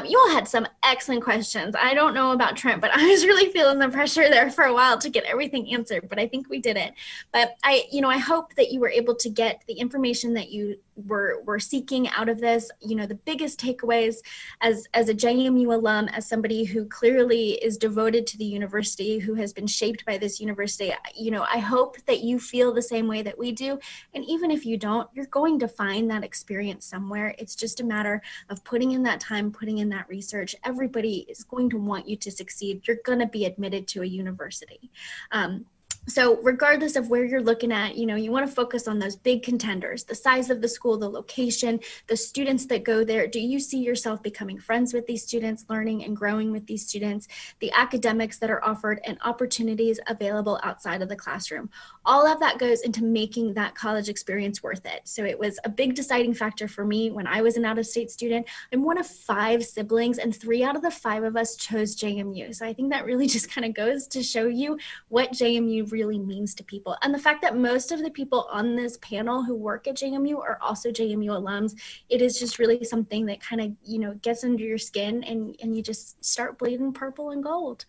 You all had some excellent questions. I don't know about Trent, but I was really feeling the pressure there for a while to get everything answered, but I think we did it. But I hope that you were able to get the information that you were seeking out of this. The biggest takeaways as a JMU alum, as somebody who clearly is devoted to the university, who has been shaped by this university, I hope that you feel the same way that we do. And even if you don't, you're going to find that experience somewhere. It's just a matter of putting in that time, putting in that research. Everybody is going to want you to succeed. You're going to be admitted to a university. So regardless of where you're looking at, you want to focus on those big contenders: the size of the school, the location, the students that go there. Do you see yourself becoming friends with these students, learning and growing with these students, the academics that are offered, and opportunities available outside of the classroom? All of that goes into making that college experience worth it. So it was a big deciding factor for me when I was an out-of-state student. I'm one of 5 siblings, and 3 out of the 5 of us chose JMU. So I think that really just kind of goes to show you what JMU really means to people. And the fact that most of the people on this panel who work at JMU are also JMU alums, it is just really something that kind of, you know, gets under your skin and you just start bleeding purple and gold.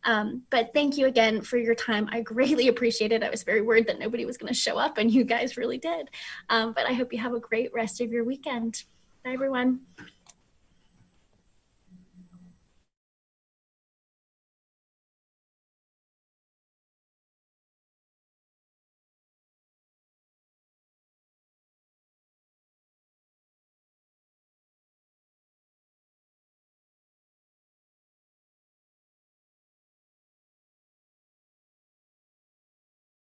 But thank you again for your time. I greatly appreciate it. I was very worried that nobody was going to show up, and you guys really did. But I hope you have a great rest of your weekend. Bye, everyone.